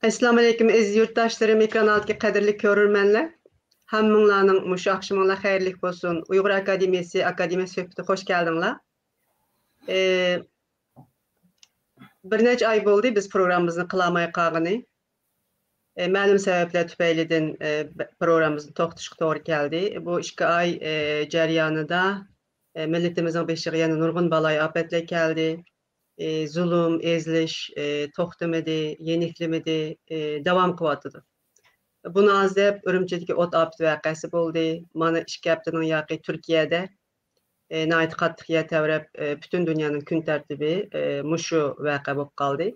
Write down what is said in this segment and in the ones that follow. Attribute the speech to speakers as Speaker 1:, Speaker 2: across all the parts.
Speaker 1: Assalamu alaikum aziz yurtdaşlarım, ekran altındaki kadirli görürmenler. Hamminglarning muşu akşamınlar hayırlı olsun. Uygur Akademiyasi söhbeti hoş geldinler. Bir neçe ay oldu biz programımızı kılamaya qalğını. Ma'lum sebepler tüpeylidin programımızın toxtuşuq doğru geldi. Bu 2 ay jaryanida milletimizin beşiği yana nurgun balay afetler geldi. Zulüm, eziliş, toxtamedi, yeniklemedi, devam kıvatıdı. Bunu azep Ürümçideki ot aptı vakası oldu. Mana 2 haftanın yaqı Türkiye'de nayt qattiq tevrep bütün dünyanın gün tertibi muşu vaqa bo'lib qaldı.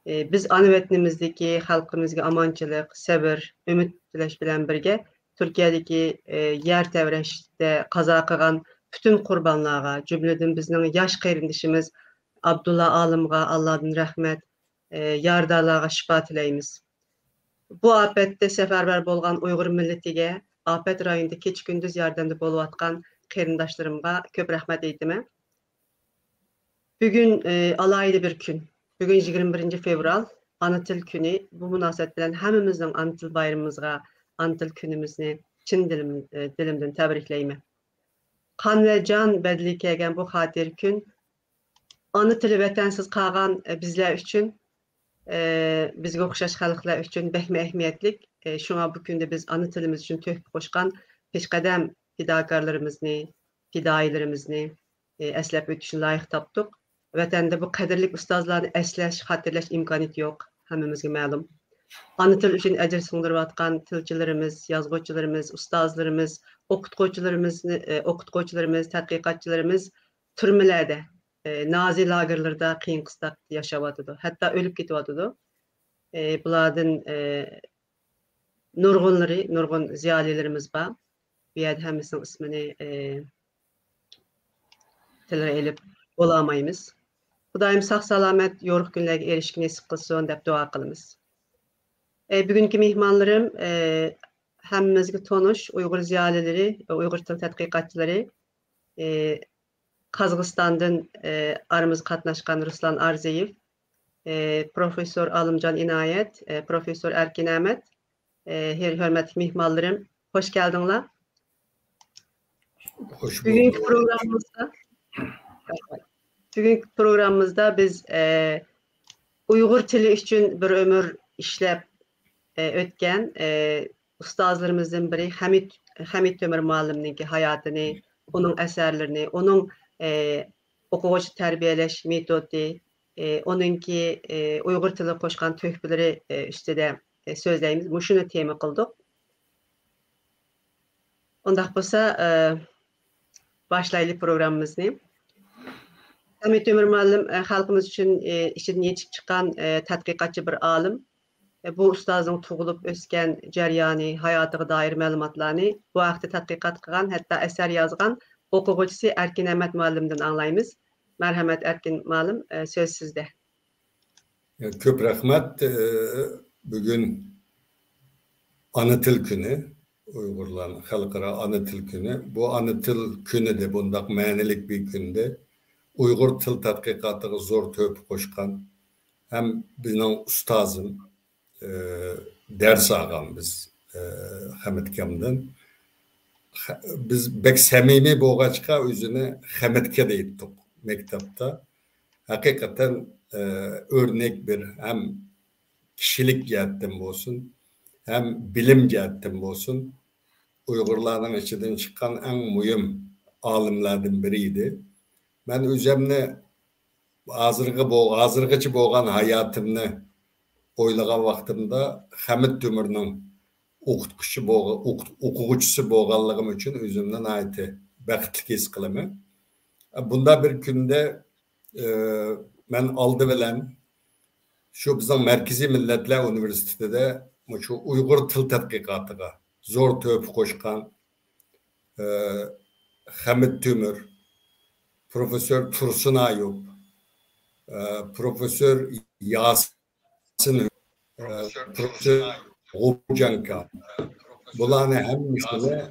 Speaker 1: Biz ana vatanimizdeki halkımızga amançılık, sabır, ümit tilash bilan birge Türkiye'deki yer tevreşte qaza qilgan bütün qurbonlarga, jumladan bizning yosh qarindishimiz Abdullah Alimga Allah'ın rahmet, yardalarga şifa tilaymiz. Bu afette seferber bolgan Uygur milletiga, afet rayonunda keç gündüz yardımda bolayotgan qarindaşlarımga köp rahmet eytime. Bugün alaylı bir gün. Bugün 21 fevral, Ana Til Günü. Bu münasebet bilen hamimizin Ana Til bayramımızga, Ana Til günümüzni çin dilimden tebrikleyme. Kan ve can bedeli kelgen bu hatir gün, Ana tili vatansiz qalğan bizler üçün, bizge oxşaş xalqlar üçün bəhmi əhmiyyətlik. Şuna bu günde biz ana tilimiz üçün töhfə qoşqan peşqədəm fidakarlarımızı, fidailərimizni əsləb ötüşün layıq tapdıq. Vətəndə bu qədirlik ustazlarını əsləş, xatırlaş imkaniyeti yox, hamımızga məlum. Ana til üçün əcr sığdırıyotgan tilçilərimiz, yazğıçılarımız, ustazlarımız, oqutqucularımız, tədqiqatçılarımız türmələrdə, nazi lagerlarda qiyin qıstak yaşawatıdı. Hatta ölüp ketwatıdı. Bulardan nurgun ziyalilerimiz var. Bu yerdə həməsinin ismini tilərə elib olamayımız. Xudayım sağ salamet yoruq günlərə erişkin nesib qılsın dep dua qılımız. Bugünkü mehmanlarım həmmimizga tonuş Uygur ziyalileri, Uygur til tədqiqatçıları, Kazakstan'dan aramız katnaşkan Ruslan Arzeyev, Profesör Alımcan İnayet, Profesör Erkin Ahmet, hürmetli mihmallarım, hoş geldinler.
Speaker 2: Hoş bulduk.
Speaker 1: Bugünkü programımızda biz Uygur tili üçün bir ömür işlep ötken ustazlarımızın biri Hamit Ömür Muallim'ninki hayatını, onun eserlerini, onun okuğucu terbiyeleş metodu, onunki Uygur tili koşkan töhfələri üstüde sözləyimiz. Muşunu tema qıldıq. Ondaq bolsa başlayılı programımızı. Hamit Ömür Muallim halkımız üçün işin yetişip çıkan tədqiqatçı bir alim. Bu ustazın tuğulup ösken jaryanı, hayatıga dair məlumatlarını bu vaqtda tədqiqat qılğan, hatta eser yazgan okuğucusu Erkin Ahmet Muallim'den anlayımız. Merhamet Erkin Muallim, söz sizde.
Speaker 2: Köp rahmet. Bugün Ana Til Günü, Uygurların halkara Ana Til Günü. Bu Ana Til Günü de bundak mənilik bir günde. Uygur til tədqiqatıga zor töhfə qoşqan hem bizning ustazım, ders ağam biz Hamit Kam'dan. Biz bek samimiy bo'lg'achqa o'zini Hamidga deydik maktabda. Hakikaten örnek bir hem kişilik jihatdan bo'lsin, hem bilim jihatdan bo'lsin, Uygurlarning ichidan chiqqan eng muhim olimlardan biri edi. Ben o'zimni hozirgacha bo'lgan hayotimni o'ylagan vaqtimda Hamid Tömürning o'quvchisi bo'lganligim uchun o'zimdan aytdi baxtli his qilaman. Bunda bir kunda men oldi bilan shu bizning Markaziy Millatlar Universitetida shu Uyg'ur til tadqiqotiga zo'r töhfə qo'shgan Hamid Tömür, Profesör Tursun Ayub, Profesör Yasin, Profesör G'ubjanka. Bularni hammasini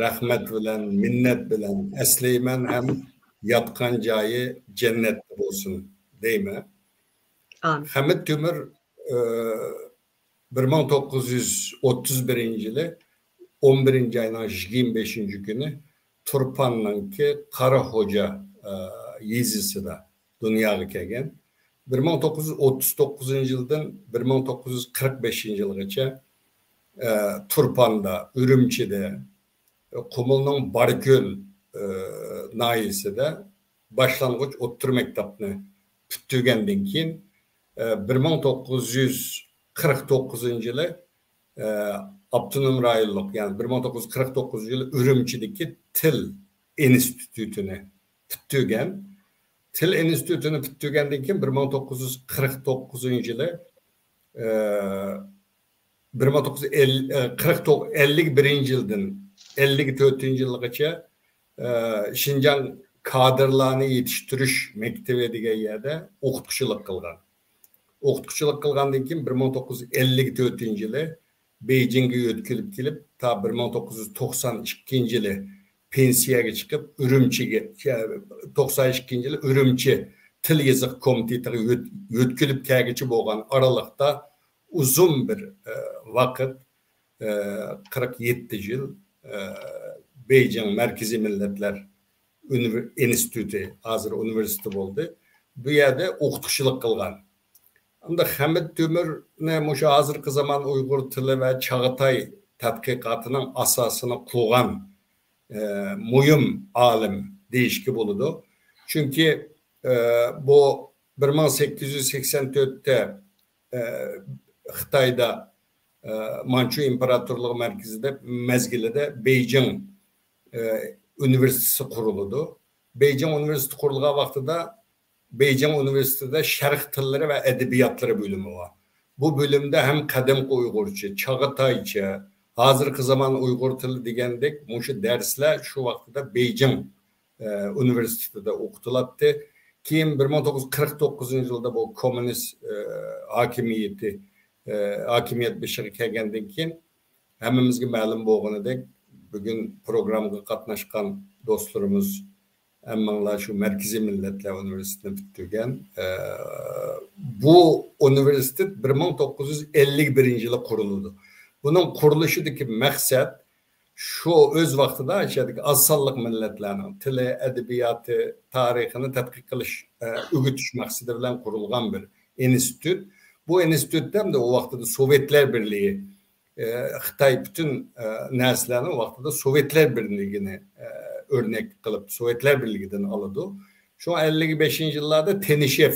Speaker 2: rahmat bilan, minnet bilan eslayman, hem yatgan joyi cennet bo'lsin deyman. Hamid Tömür 1931 yılı 11. ayının 25. günü Turpan'ınki Kara Hoca yezisi de dünyaya kelgen. 1939 yıldan 1945 yılgacha Turpan'da, Ürümçi'de, Kumul'un Bargöl nahiyesinde başlangıç otur mektebini püttügenden keyin 1949 yılı Abdunum rayonluq, yani 1949 yılı Ürümçideki Til Enstitütünü püttügen. Til Enstitütünü püttügenden keyin 1949 yılı 1951 yıldan 54 yılgacha Şinjan kadrlarını yetiştiriş mektebi degan yerde o'qituvchilik qilgan. O'qituvchilik qilgandan keyin 1954 yılı Beijing'e yo'tkilib kelib, ta 1992 yılı pensiyaga chiqib, Ürümchiga 92 yılı Ürümchi Til Yazık Komitetiga yo'tkilib kelgichi bo'lgan aralıqda uzun bir vakit 47 yıl Beijing Merkezi Milletler Enstitüsü, hazır üniversite oldu. Bu yerde o'qituvchilik qilgan. Unda Hamid Tömür ne şu hazırki zaman Uygur tili ve Çağatay tadqiqatının asasını kurgan muhim alim değişki buludu. Çünkü bu 1884'te Xitayda Manchu İmparatorluğu merkezinde mezgilede Beijing Üniversitesi kuruludu. Beijing Üniversitesi kurulduğu vaxtıda Beijing Üniversitesi'de şerh tilleri ve edebiyatları bölümü var. Bu bölümde hem kadimki Uygurca, Çağatayca, hazırki zaman Uygur tili degendek, muşu dersler şu vaxtıda Beijing Üniversitesi'de okutulattı. Keyin 1949 yılda bu komünist hakimiyet beşiği kelgenden keyin hemmimizge ma'lum bo'lganidek bugün programga qatnaşkan dostlarımız Emmanlar şu Merkezi Milletler Üniversitesi'ni bitirgen. Bu üniversite 1951 yılı kuruldu. Bunun kuruluşundaki maksat şu öz vaxtida aşağıdaki azsallık milletlerinin tili, edebiyatı, tarihini tadqiq qilish, ögütüş maksidi bilen kurulgan bir enstitüt. Bu enstitütten de o vaxtida Sovyetler Birliği, Xitay bütün neslerini o vaxtida Sovyetler Birliği'ni örnek kılıp Sovyetler Birliği'den alındı. Şu an 55. yıllarda Tenişev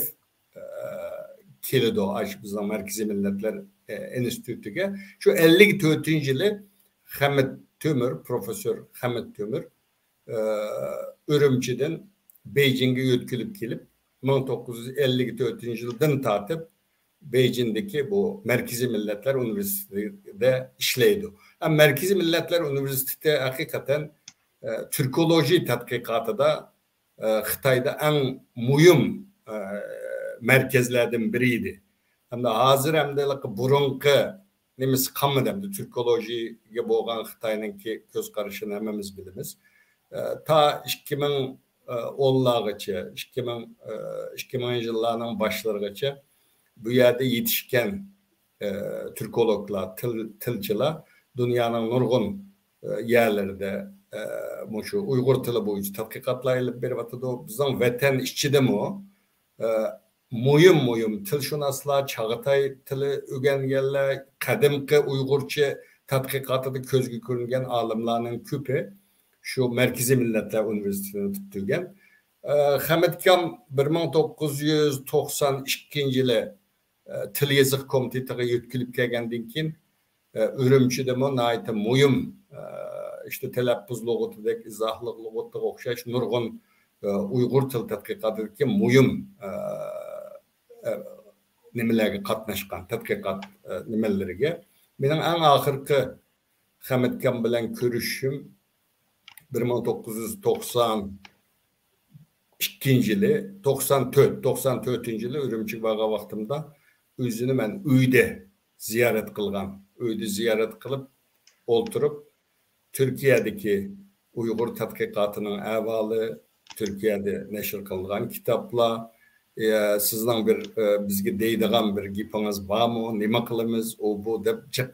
Speaker 2: kilidi o bizden Merkezi Milletler Enstitüsü'ne. Şu 54. yılı Hamid Tömür, Profesör Hamid Tömür Ürümçi'den Beijing'e yo'tkilib kelib 1954 yıldan tartib Beijing'deki bu Merkezi Milletler Üniversitesi'de işleydi. Yani Merkezi Milletler Üniversitesi hakikaten Türkoloji tadqiqatı da Xitayda en muhim merkezlerden biriydi. Hem de hazır hem de burunki nemiz kamıdamdı Türkolojiye boğan Xitay'nın ki göz karışını hemimiz bilimiz. Ta 2010'largacha, 2000 yıllarının başlargacha bu yerde yetişken Türkologlar, tilciler dünyanın nurgun yerlerinde şu Uygur tili boyunca tadqiqatlar berip atıdı. Bizden vatan işçi de mi muhim tilşunaslar, Çağatay tili öğrengenler, kadimki Uygurca tadqiqatıda közgü görüngen alimlerinin küpü şu Merkezi Milletler Üniversitesi'ni tutturgan. Hamid Kam 1992 yılı Til Yazık Komitetiga yo'tkilib kelgandan keyin Ürümçide nayta muhim işte telaffuz lug'atidek, izohlik lug'atiga o'xshash nurg'un Uygur til tadqiqotidagi muhim nimalarga qatnashgan tadqiqot nimalariga. Mening eng oxirgi Hamid Kam bilan ko'rishim 1992 yılı 94 yılı Ürümçi bağa vaxtımda özünü ben uyda ziyaret kılgan. Uyda ziyaret kılıp oturup Türkiye'deki Uygur tadqiqatının ehvalı, Türkiye'de neşr kılgan kitaplar, sizden bir bizge deydigan bir gipiniz barmı, nima qilamiz, o bu deb jiq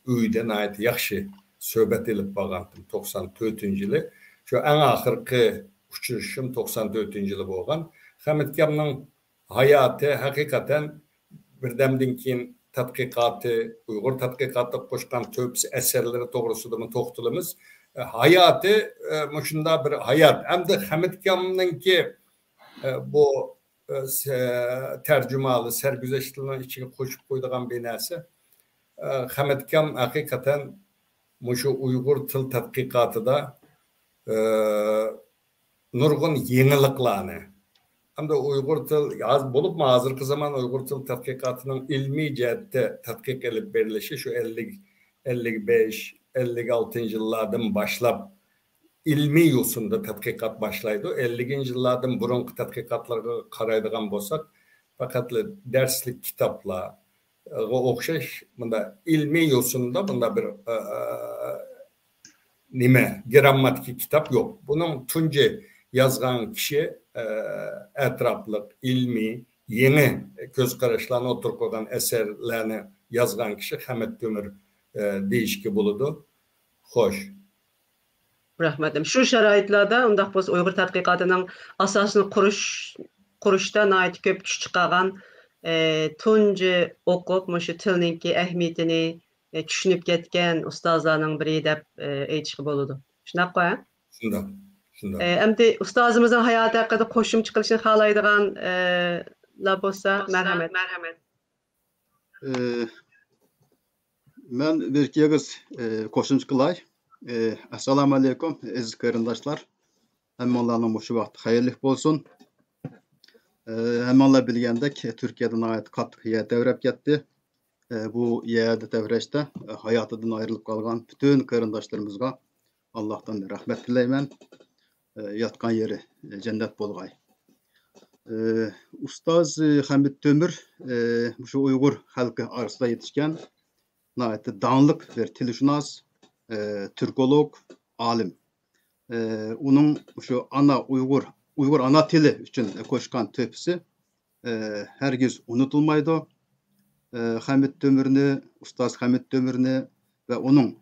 Speaker 2: uydan ayet yaxshi söhbet elip bağandım 94-yılı. Şu en ahırkı uçuşum 94-yılı boğan. Hamid Kam'ın hayatı hakikaten birdemden keyin tadqiqatı, Uyghur tadqiqatı koşkan töpsi eserleri doğrusu da mı toxtulumuz. Hayatı şunda bir hayat. Hem de Hamid Kam'ın ki bu tercümalı, sergüzeştiliğinin içine koşup koyduğun bir nesi. Hamid Kam hakikaten şu Uyghur til tadqiqatı da nurgun yeniliklarını hem de Uyghur til az bulup mu hazırkı zaman Uyghur til tadqiqatının ilmi cihette tadqiq edip verilişi şu 55-56 yıllardan başlap ilmi yusunda tadqiqat başlaydı. 50 yıllardan burunki tadqiqatlarga qaraydigan bolsak, fakat derslik kitaplar okşaş bunda ilmi yusunda bunda bir nime grammatik kitap yok. Bunun tunci yazgan kişi etraflık, ilmi, yeni göz karışlarına oturup koygan eserlerini yazgan kişi Hamid Tömür değişki buludu. Hoş.
Speaker 1: Rahmetim. Şu şarayitlarda undaq biz Uyghur tadqiqatıning asasını qurishda nayt köp kuch chiqargan tunji o'qib mushu tilninki ahmiyatini tushunib ketgan ustozlarning biri deb aytishga bo'ladi. Shunaq qo'y.
Speaker 2: Shundoq.
Speaker 1: Endi ustozimizning hayoti haqida qo'shimcha qilishni xohlaydigan la bo'lsa, marhamat.
Speaker 3: Men bir kez qo'shimcha qilay. Assalamu alaykum aziz qarindoshlar. Hammalarning bu vaqt xayrli bo'lsin. Hammalar bilgandek Turkiyadan ait qattiq yer devrab ketdi. Bu yerda devrashda hayotidan ayrilib qolgan bütün qarindoshlarımızga Allah'tan rahmet tilayman. Yatkan yeri cennet bo'lg'ay. Ustoz Hamid Tömür şu Uyghur xalqi arasida yetishgan danlıq bir tilshunos, Türkolog, alim. Onun şu Uyghur ana tili için koşkan töpsi herkes unutulmaydı. Hamid Tömür'ünü, Ustaz Hamid Tömür'ünü ve onun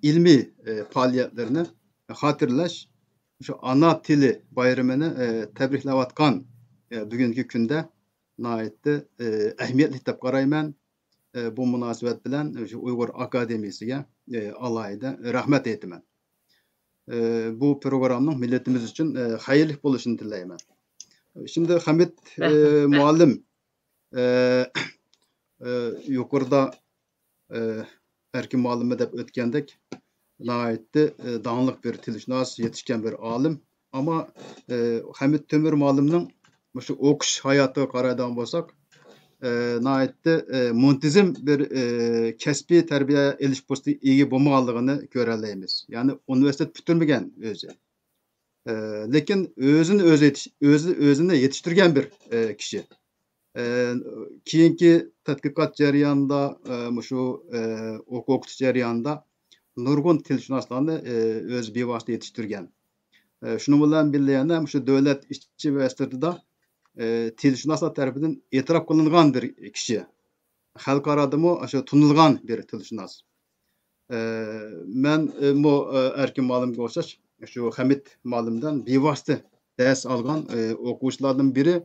Speaker 3: ilmi faaliyetlerini hatırlaş, şu ana tili bayramını tebriklevatkan bugünkü günde naitte ehemmiyetli deb qarayman. Bu münasebet bilen şu Uyghur Akademisi'ye alayda rahmet etmem. Bu programın milletimiz için hayırlı oluşunu dileyim. Şimdi Hamid muallim yukarıda erkin muallimi deb ötkendek naitte dağınlık bir tilshunos yetişken bir alim ama Hamid Tömür muallimning şu okuş hayatı qaraydigan bolsak naitte muntizim bir kesbi terbiye eliş postu iyi bo'lmaganligini ko'ralaymiz. Yani üniversite bitirmegen özü. Lekin özünü yetiştirgen bir kişi. Keyinki tadqiqat jarayonida şu o'qitish jarayonida nurgun tilshunoslarni o'z bevosita yetishtirgan. Şunu bilan birga yana şu davlat ishchi universitetida tilshunoslar tarafidan e'tirof qilingan bir kishi. Xalqaradami şu tunilgan bir tilshunos. Men bu erkin muallimga o'xshash şu Hamid muallimdan bevosita ders algan o'quvchilardan biri.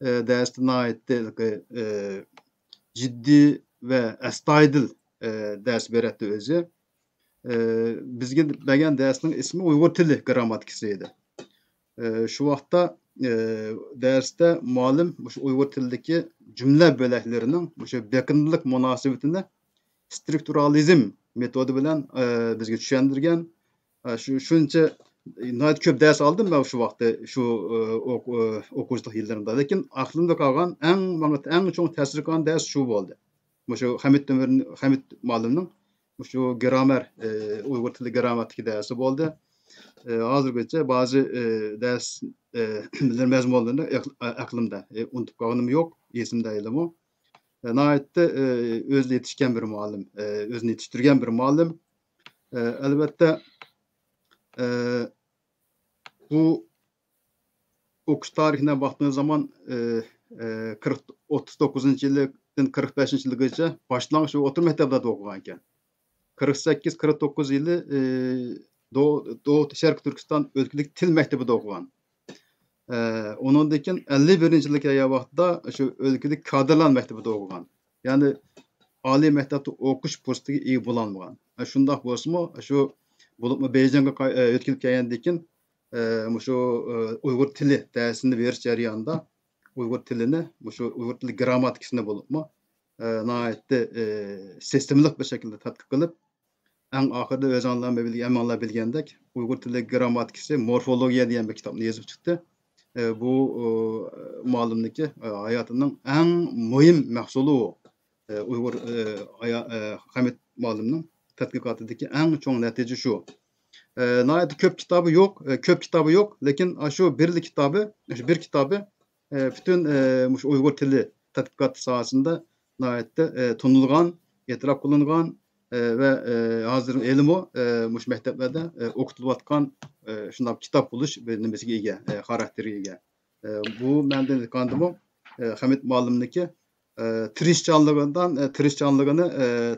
Speaker 3: Dersine ait ciddi ve astoydil ders beretti özü. Bizge bergen dersinin ismi Uyghur Tili Grammatikasıydı. Şu vaqtda derste muallim şu Uyghur tilideki cümle böleklerinin şu yakınlık münasebetini strukturalizm metodu bilen bizge tushundirgan. Shuncha nayt köp ders aldım ben şu vaqtda şu o'quvchilik yillarımda. Lekin aklımda kalgan en çok ta'sir qilgan ders şu bo'ldi. Şu Hamid muallimning şu gramer Uyghur tili grammatiki dersi bo'ldi. Hozirgacha ba'zi ders mazmunlarini aklımda unutib qolganim yo'q, esimda edim o. Naytda o'zi yetishgan bir muallim, o'zini yetishtirgan bir muallim. Albatta bu okuş tarihine baktığınız zaman 39. yıldan 45. yılgacha başlangıç otur mektebde okugan ekan. 48-49 yılı Doğu Şarkı Türkistan Ülkelik Til Mektebi'de okugan. Onundan keyin 51. yılga kelgan vaqtda şu ülkelik kadrlar mektebi'de okugan. Yani Ali mektepte okuş fursatiga ega bolalmagan. Şundaq bolsunmu, şu bulupmu Beyjingga ötkilip kelgandan keyin şu Uygur tili dersini beriş jarayonida Uygur tilini, şu Uygur tili grammatikasini bulupmu nəhayətdə sistemlik bir şekilde tadqiq qilib, en ahırda öz anlamı bilgendek Uygur tili grammatikası, morfologiya diyen bir kitabını yazıp çıktı. Bu malumdaki hayatının en mühim mahsulu o. Uygur Hamit malumның tadqiqatındaki en çoğun netice şu. Nəhayət köp kitabı yok, lakin şu bir kitabı bütün Uygur tili tadqiqat sahasında nəhayətdə tunulgan, etiraf kılıngan ve hazır elmi muş mekteplerde okutuluyatkan şunday kitap buluş nimesiga ega, karakteriga ega. Bu menden kandıma Hamit malumniki tirişçanlığını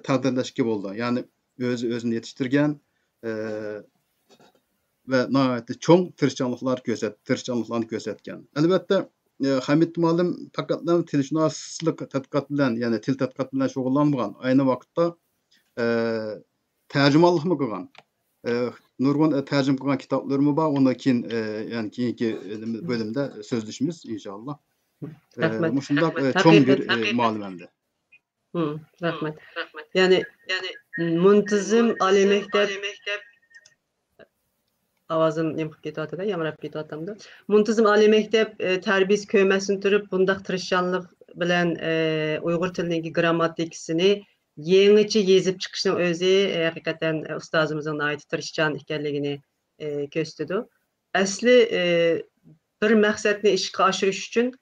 Speaker 3: taqdirlashga boldu. Yani özünü yetiştirgen ve nəhayət çoğ tirişçanlıqlarını göstergen. Elbette Hamit malum faqat tilşünaslık tadqiqat bilen, yani til tadqiqat bilen şog'ullanmagan. Aynı vaqtda tercümanlık mı kılgan? Nurgun tercüm kılgan kitaplarımı var. Ondan keyin yani keyinki bölümde sözleşimiz inşallah. Muşundaq çoğun bir malumemdi.
Speaker 1: Rahmet. Yani muntazam Ali mektep avazım yamıp ketyapti, yamrap ketyaptımdı. Muntazam Ali mektep terbiyesi köymesini turup bundaq tirişçanlık bilen Uygur tilindeki grammatikasini yeniçe yezip çıkışının özü hakikaten ustazımızın ait tirişçan ekanligini gösterdi. Asli bir maksatni ishga oshirish uchun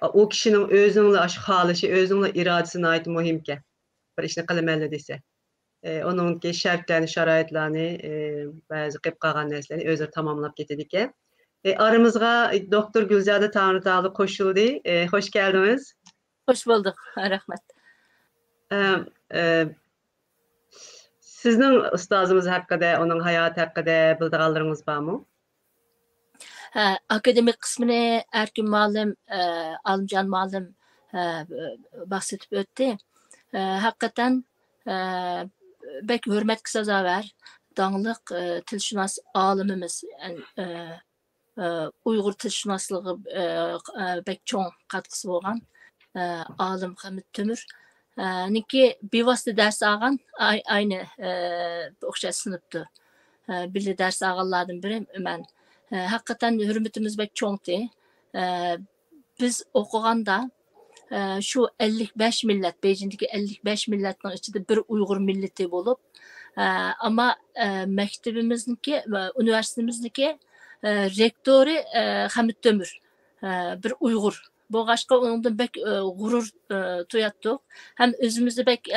Speaker 1: o kişinin özünün aşk halışı, özünün iradesine ait muhimke. Bir işini kılmalı dese. Onun ki şartlarını, şaraitlerini, bazı qilib qolgan narsalarni özü tamamlab ketadi. Aramızga Doktor Gülzade Tanrıdağlı koşuldu. Hoş geldiniz.
Speaker 4: Hoş bulduk. Rahmet.
Speaker 1: Sizin ustazımız hakkında, onun hayatı hakkında bildiğinleriniz var mı?
Speaker 4: Akademik kısmını Erkin Malım, Alımcan Malım bahsedip öttü. Hakikaten bek hürmet kısazaver, dağlık tilşünas alımımız, yani, Uygur tilşünaslığı bek çoğun katkısı olan alım Hamit Tömür. Niki bivasıta ders ağan aynı okşa sınıptı. Bildi ders ağalardan biri ben. Hakikaten hürmetimiz bek çoğundu. Biz okuganda şu 55 millet, Beyjing'deki 55 milletin içinde bir Uygur milleti bulup ama mektebimizdeki, üniversitemizdeki rektörü Hamit Tömür, bir Uygur. Bu başka ondan bek gurur duyattık. Hem özümüzde bek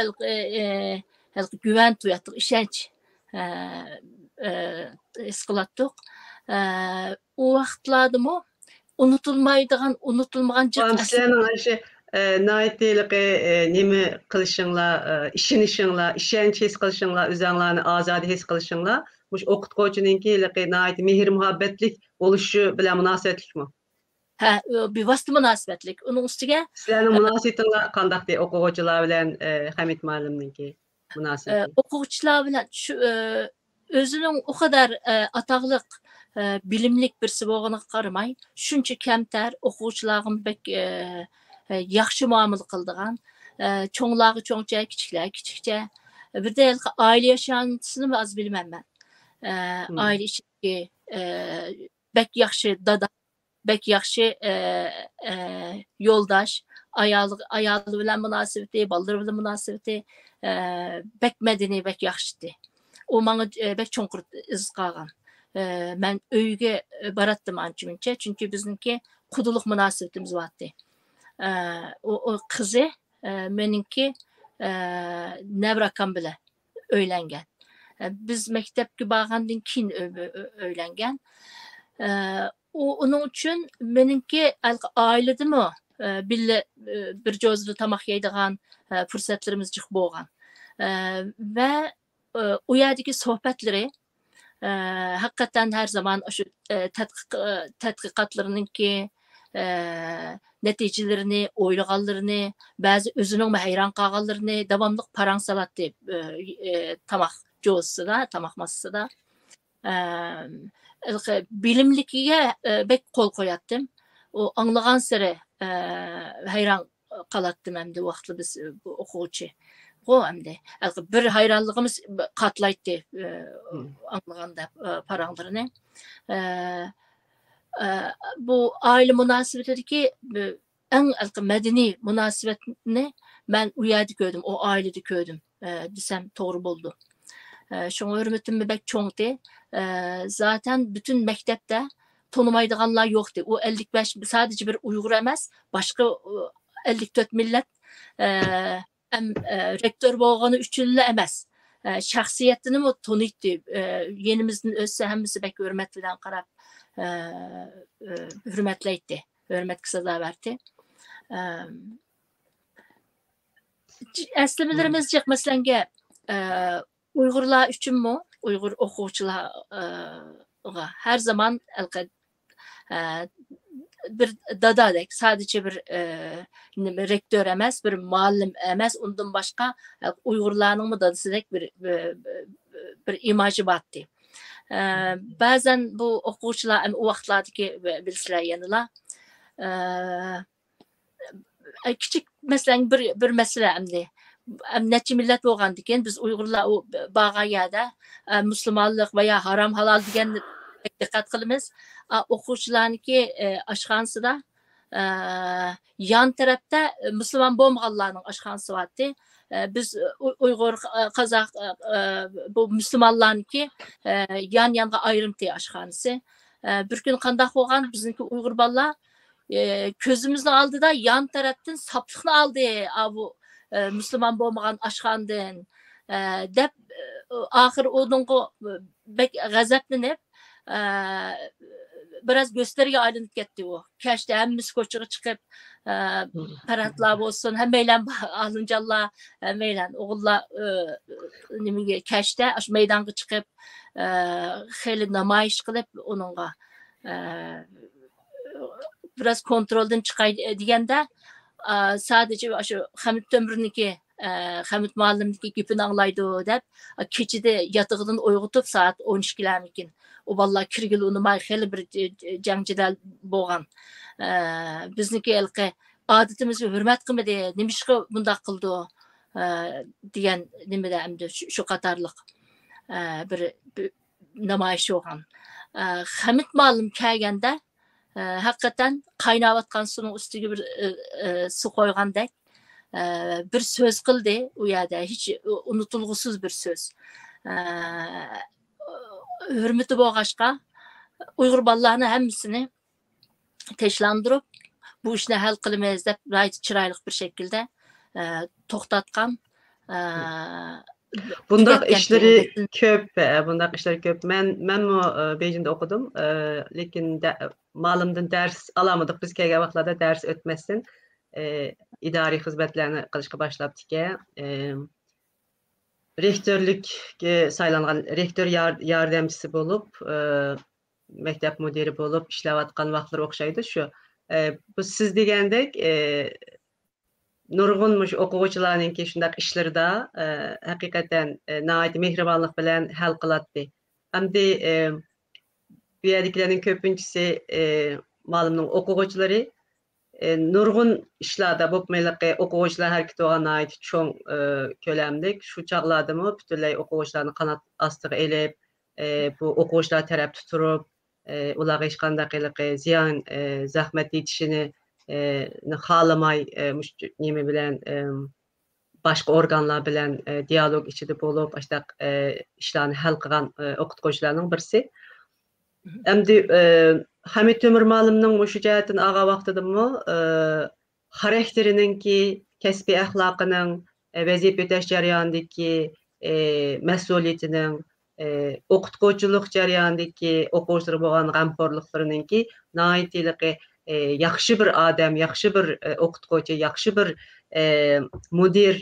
Speaker 4: güven duyattık, işenç eskılattık. O vaxtlarda mı unutulmagan
Speaker 1: cık naitliği nemi kılışınla, işinişinla, işenç his kılışınla, üzerlerine azadi his kılışınla, muş okutkoçununki nait mihir muhabbetlik oluşu bile münasebetlik mi?
Speaker 4: Bir vasıtı münasebetlik. Onun üstüge
Speaker 1: sizlerin münasebetinde kandak diye okuyucular bilen Hamit Malim'ninki münasebetlik.
Speaker 4: Okuyucular bilen şu özünün o kadar ataqlıq bilimlik birisi bolğana qaramay, şuncha kamtar okuyucularım bek yaxşı muamele qıldıgan, çoğlağı çoğunca, kiçikler kiçikçe. Bir de aile yaşantısını az bilmem ben. Aile içindeki bek yaxşı dada, bek yaxşı yoldaş, ayalı bilen münasebeti, balları bilen münasebeti, bek medeni, bek yaxşıdı. O bana bek çoğunkur iz qalğan. Ben öyge barattım ançımınca, çünkü bizimki kuduluk münasebetimiz vardı. O kızı meninki nevrakam bile öylengen. Biz mektepki bağandın kin öylengen. onun için benimki ailede mi bille bir cözlü tamak yeydiğen fırsatlarımız çık boğan. Ve o yerdeki sohbetleri hakikaten her zaman şu tədqiqatlarının ki neticelerini, oyluğallarını, bazı özünün hayran qalğanlarını davamlıq parang salatdı tamak cözsü da, tamak masası da. Bilimlikiye bek kol koyattım. O anlağan sere hayran qalattım hem de vaxtlı biz oxucu. O hem de bir hayranlığımız katlaydı anlağanda paranglarını. Bu aile münasebetindeki en medeni münasebetini ben uyardı gördüm, o ailede gördüm desem doğru buldu. Şuna hürmetim bek çoğdu. Zaten bütün mektepte tanımaydıganlar yoktu. O 55 sadece bir Uygur emez, başka 54 millet rektör boğanı üçünlü emez. Şahsiyetini mi tanıydı? Yenimizin özse hemisi bek hürmetliden qarab hürmetleydi. Hürmet kısa da verdi. Eslemelerimiz çık mesela Uygurlar üçün mü? Uygur oxucular her zaman bir dadadek sadece bir rektör emez, bir muallim emez, ondan başka Uygurların mı dadısıdek bir imajı battı. Bazen bu oxucular o vaxtlardaki bilsiler yanıla küçük mesela bir mesele emdi. Neçə millet boğan diken biz Uygurlar o bağa yada Müslümanlık veya haram halal diken dikkat kılımız. Oxucuların ki aşxanası da yan tarafta Müslüman bomğallarının aşxanası vardı. Biz Uygur, Kazak bu Müslümanların ki yan yana ayrımtı aşxanası. Bir gün qandaq boğan bizimki Uygur ballar közümüzü aldı da yan taraftan saplıqını aldı. Bu Müslüman bolmagan aşxandan dep ahir onun bek gazaplanıp biraz gösteriye ayrılıp gitti o. Keşte hemimiz koçuğa çıkıp paratlar olsun hemeylen alıncalar hemeylen oğullar keşte meydana çıkıp xeyli namayiş kılıp onunla biraz kontrolden çıkay degende sadece şu Hamit Tömür'nünki Hamit Muallim'deki gipini anlaydı dep keçide yatığından oygutup saat 12'lermikin o vallahi kirgil unumay xeyli bir jangcidal boğan bizniki elqi adetimizi hürmet qilmadi nimişqi bundaq qildi degan nimada endi şu qatarlıq bir namayiş olğan Hamit Muallim kelgende hakikaten kaynavatkan sunun üstüge bir su koygandek bir söz kıldı o yerde hiç unutulgusuz bir söz. Hürmeti boğaşka Uygur ballarını hemsini teşlandırıp bu işini hal kılmayız dep gayet çıraylık bir şekilde toxtatkan.
Speaker 1: Bundaq işleri köp, bundaq işleri köp. Men o Beijing'de okudum. Lekin malımdan ders alamadık. Biz kelgen vaxtlarda ders ötmesin. İdari hizmetlerini qilishga başlaptık. Rektörlükke saylangan rektör yardımcısı bolup, mektep müdiri bolup işlewatkan vaxtlar okşaydı şu. Bu siz degendek nurgunmuş okuguchilarninki şundaq işlerde hakikaten naiti mehribanlık bilen hal kılatdı. Hamdi bu yerdekilerin köpüncüsü malımның okuguchiları nurgun işlerde bopmaylıqı okuguchilar hareketi olan ait çoğun kölemdik. Şu çağlarda mı bütünley okuguchilarni kanat astığı elep bu okuguchilar taraf tuturup ular hiç qandaqılıqı ziyan zahmet yetişini xalamay nemi bilen başka organlar bilen diyalog içinde bolup aştaq işlerini hal qilgan okutquchilarning birisi. Endi Hamit Tömür malımның şu jihatini ağa vaqtidimi xarakterininki, kasbi axloqining, vazifa o'tash jarayonidagi mas'uliyatining Oqutquchilik jarayonidagi o'quvchilar bo'lgan g'amxo'rliklariningki nihoyatda yaxshi bir odam, yaxshi bir o'qituvchi, yaxshi bir mudir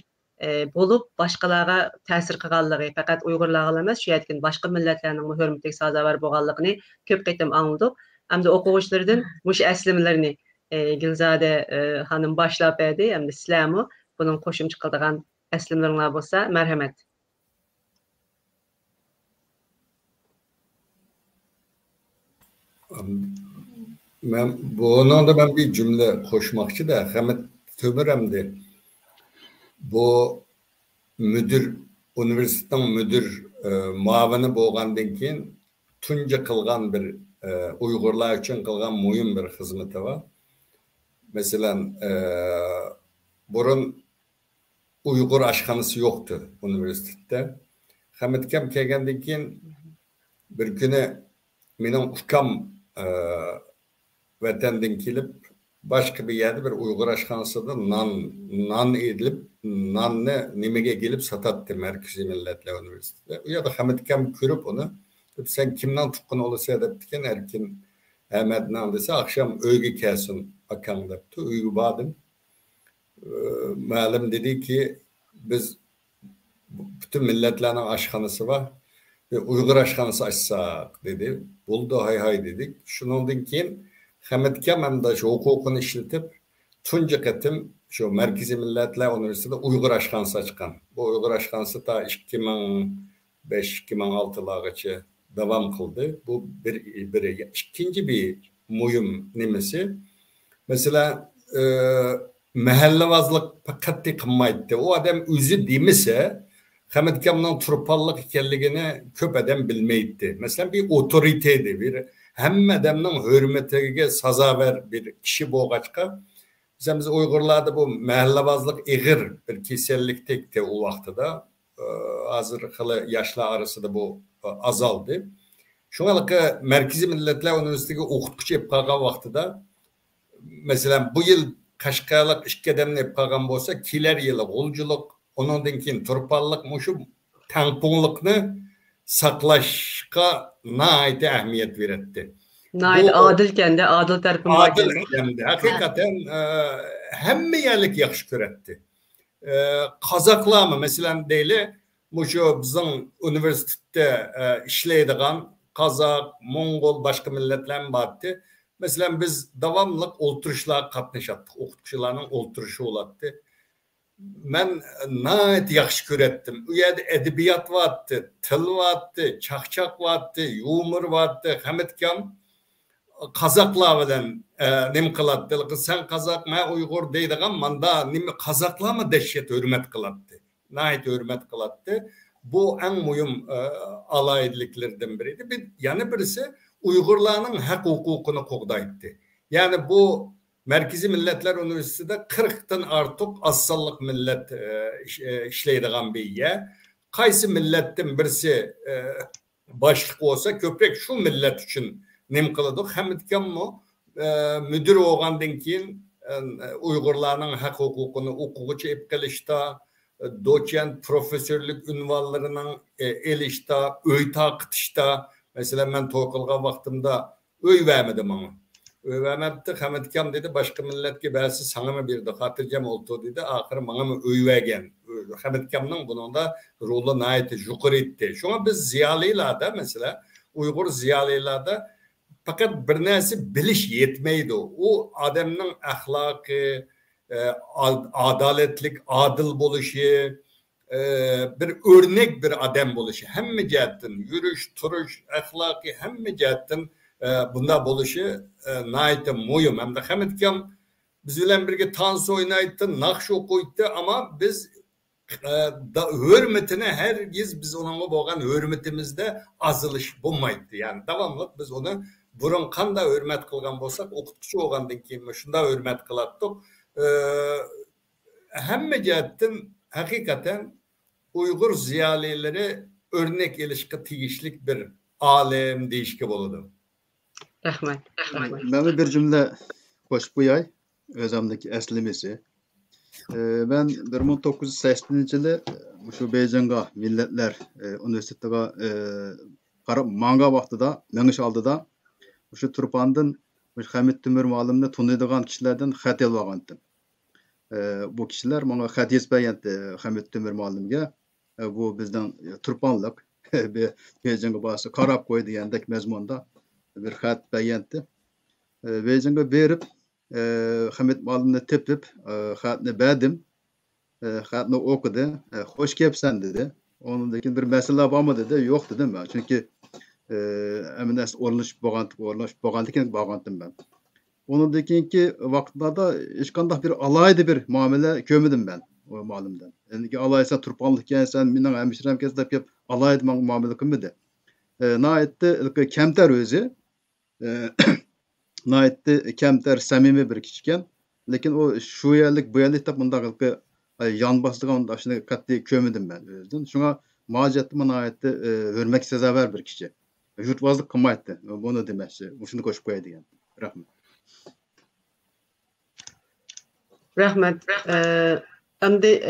Speaker 1: bo'lib boshqalarga ta'sir qilganligi faqat Uyg'urlarga emas, shu yerdan boshqa millatlarning hurmatiga sazovor bo'lganligini ko'p qatam angladik. Hamda o'quvchilardan mush aslimalarini Gilzada xonim boshlab berdi. Hamda sizlarmi buning qo'shimcha qiladigan aslimlaringlar bo'lsa, marhamat.
Speaker 2: Bundan da ben bir cümle koşmakçı da Hamet Tömürem'di. Bu müdür, üniversitenin müdür muavini bolğandan keyin tunca kılgan bir Uygurlar için kılgan muhim bir hizmeti var. Mesela burun Uygur aşxanası yoktu üniversitede. Hamet Kem kelgandan keyin bir günü mening ukam vatandan kelib başka bir yerde bir Uygur aşxanasida non edilib, nonni nimaga kelib satatdi Markaziy Millatlar Universitetida. U yerda Hamid Kam ko'rib uni, sen kimdan tuqqan olsa debdikan, Erkin Ahmeddan desa, akşam uyga kelsin akam debdi. Uyga bordim. Ma'lum dedi ki biz bütün milletlarning aşxanası var. Uygur aşxanası açsak dedi. Buldu hay dedik. Şundan keyin Hamid Kam hem de şu hukukunu işletip tunca qatim şu Markaziy Millatlar Üniversitesida Uygur aşxanası açkan. Bu Uygur aşxanası ta 2005-2006'largacha devam kıldı. Bu bir ikinci bir muhim nimesi. Mesela mahallevazlık qattiq qilmaydi. O adam özü demese Hamid Kam'dan turpallık ekanligini köp adam bilmeydi. Mesela bir otoriteydi, bir hem adamның hürmetiga sazaver bir kişi boğaçka. Mesela biz Uygurlarda bu mahallevazlık eğir bir kesellikte o vaxtıda. Hazır xılı yaşlar arasında bu azaldı. Şunalıkı Markaziy Millatlar Üniversitesi'ne okutkucu ep kalgan vaxtıda mesela bu yıl Kaşgarlık işki adamını ep kalgan bolsa keler yılı golculuk, onundan keyin turpallık muşu tampонлыкны saqlashga nayet ahmiyet veretti.
Speaker 1: Nayet adilken de adil tarafından
Speaker 2: adil de hakikaten hemme yerlik yaxşı köretti. Kazaklar mı mesela deyle muşu bizim üniversitede işleydiğen Kazak, Mongol başka milletler vardı. Mesela biz devamlı olturuşlar katlaşattık. Okutkucuların olturuşu olattı. Ben nayet yaxşı körettim. U yerde edebiyat vardı, til vardı, çakçak vardı, yumor vardı. Hamid Kam Kazaklar bilen nim kılattı. Sen Kazak mı Uygur deydiğen manda nimi Kazaklar mı dehşet hürmet kılattı. Nayet hürmet kılattı. Bu en mühim alayidliklerden biriydi. Yani birisi Uygurların hak hukukunu qoğdaydı. Yani bu Markaziy Millatlar Üniversitesi'de 40'tan artık assallık millet işleydiğen bir yer. Qaysı millettin birisi başlık olsa köprek şu millet için nim kılıdık. Hamid Kam mı müdür olğandan keyin Uygurların hak hukukunu okugucu ep qilishda, doçent profesörlük ünvanlarının elişta, öy taqıtışta, mesela ben toqılgan vaxtımda öy vermedim ama. Öy vermepti, Hamid Kam dedi, başka millet ki belsi sana mı birdi, hatırcam oldu dedi, ahırı bana mı öy vergen. Hamid Kam'ın bunun da rolü nayeti yukarı etti. Şuna biz ziyalıylarda mesela, Uygur ziyalıylarda fakat bir nesi biliş yetmeydi. O adamın ahlakı, adaletlik, adil buluşu, bir örnek bir adam buluşu. Hem cihetten yürüyüş, turuş, ahlakı hem cihetten bunda buluşu nayeti muhim. Hem de Hamid Kam bizle birge dans oynaydı, nakş okuydu ama biz hürmetine herkes biz onunla boğan hürmetimizde azılış bulmaydı. Yani devamlı biz onu burun kanda hürmet kılgan bolsak, okutkucu olgandan keyin şunda hürmet kılattık. Hem cihetten hakikaten Uygur ziyalileri örnek ilişki tegişlik bir alem değişki boludu.
Speaker 1: Rahmet.
Speaker 3: Ben bir cümle koşup buyay özümdeki eslimesi. Ben 1980 yılı şu Beijing'e milletler üniversiteye qarab manga vaqtida meňiş aldyda şu Turpandan Hamid Tümür muallimni tanıydigan kişilerden xat alýandy. Bu kişiler bana xat ýazýardy Hamid Tümür muallimge. Bu bizden Turpanlyk Beijing'e başy qarap goýdy diýendek mezmunda bir xat beýandy. Beijing'e berip Hamid muallimni tepip xatny berdim. Xatny okudy. Hoş gelipsen dedi. Onundakin bir mesele barmı dedi. Yok dedim ben. Çünkü emines orluş boğantıken bağantım ben. Onundakinki vaktlarda hiç kandak bir alaydı bir muamele kömüdüm ben o malumdan. Yani ki alaysa turpanlık gelsen minin hemşirem kezdep yap alaydı muamele kömüdü. Naitti kemter özü naitti kemter samimi bir kişiken lekin o şu yerlik bu yerlik de bunda yan bastıgan aşını katli kömüdüm ben özden. Şuna macetime naitti hürmek sezaver bir kişi. Yurtvazlık kılmaydı. Bunu demesi. Şunu koşup koydu yani. Rahmet.
Speaker 1: Rahmet. Şimdi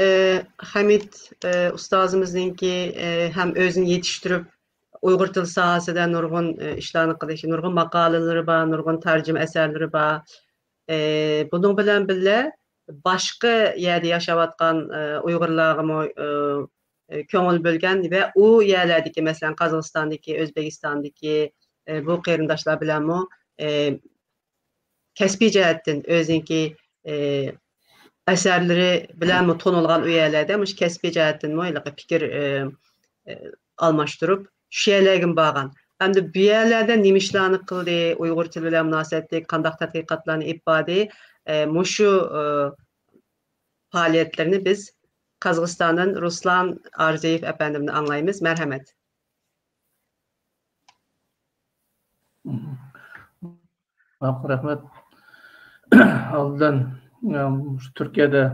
Speaker 1: Hamid ustazımızınki hem özünü yetiştirip Uygur dil sahasida nurgun işlerini qilishi, nurgun maqalaları var, nurgun tercüme eserleri var. Bunun bilen bile başka yerde yaşavatkan Uygurlarımı köngül bölgen ve o yerlerdeki mesela Kazakistan'daki, Özbekistan'daki bu qeyrindaşlar bilen mi kesbi cihettin özünki eserleri bilen mi tonulgan o yerlerde miş kesbi cihettin mi öyle fikir almaştırıp şu yerlergin bağın. Hem de bu yerlerde nimişlerini kıldı, Uygur tili bilen münasebetli kandak tadqiqatlarını ifade muşu faaliyetlerini biz Kazakistan'dan Ruslan Arzeyev efendimden anlayımız. Merhamet.
Speaker 5: Rahmet. Aldan Türkiye'de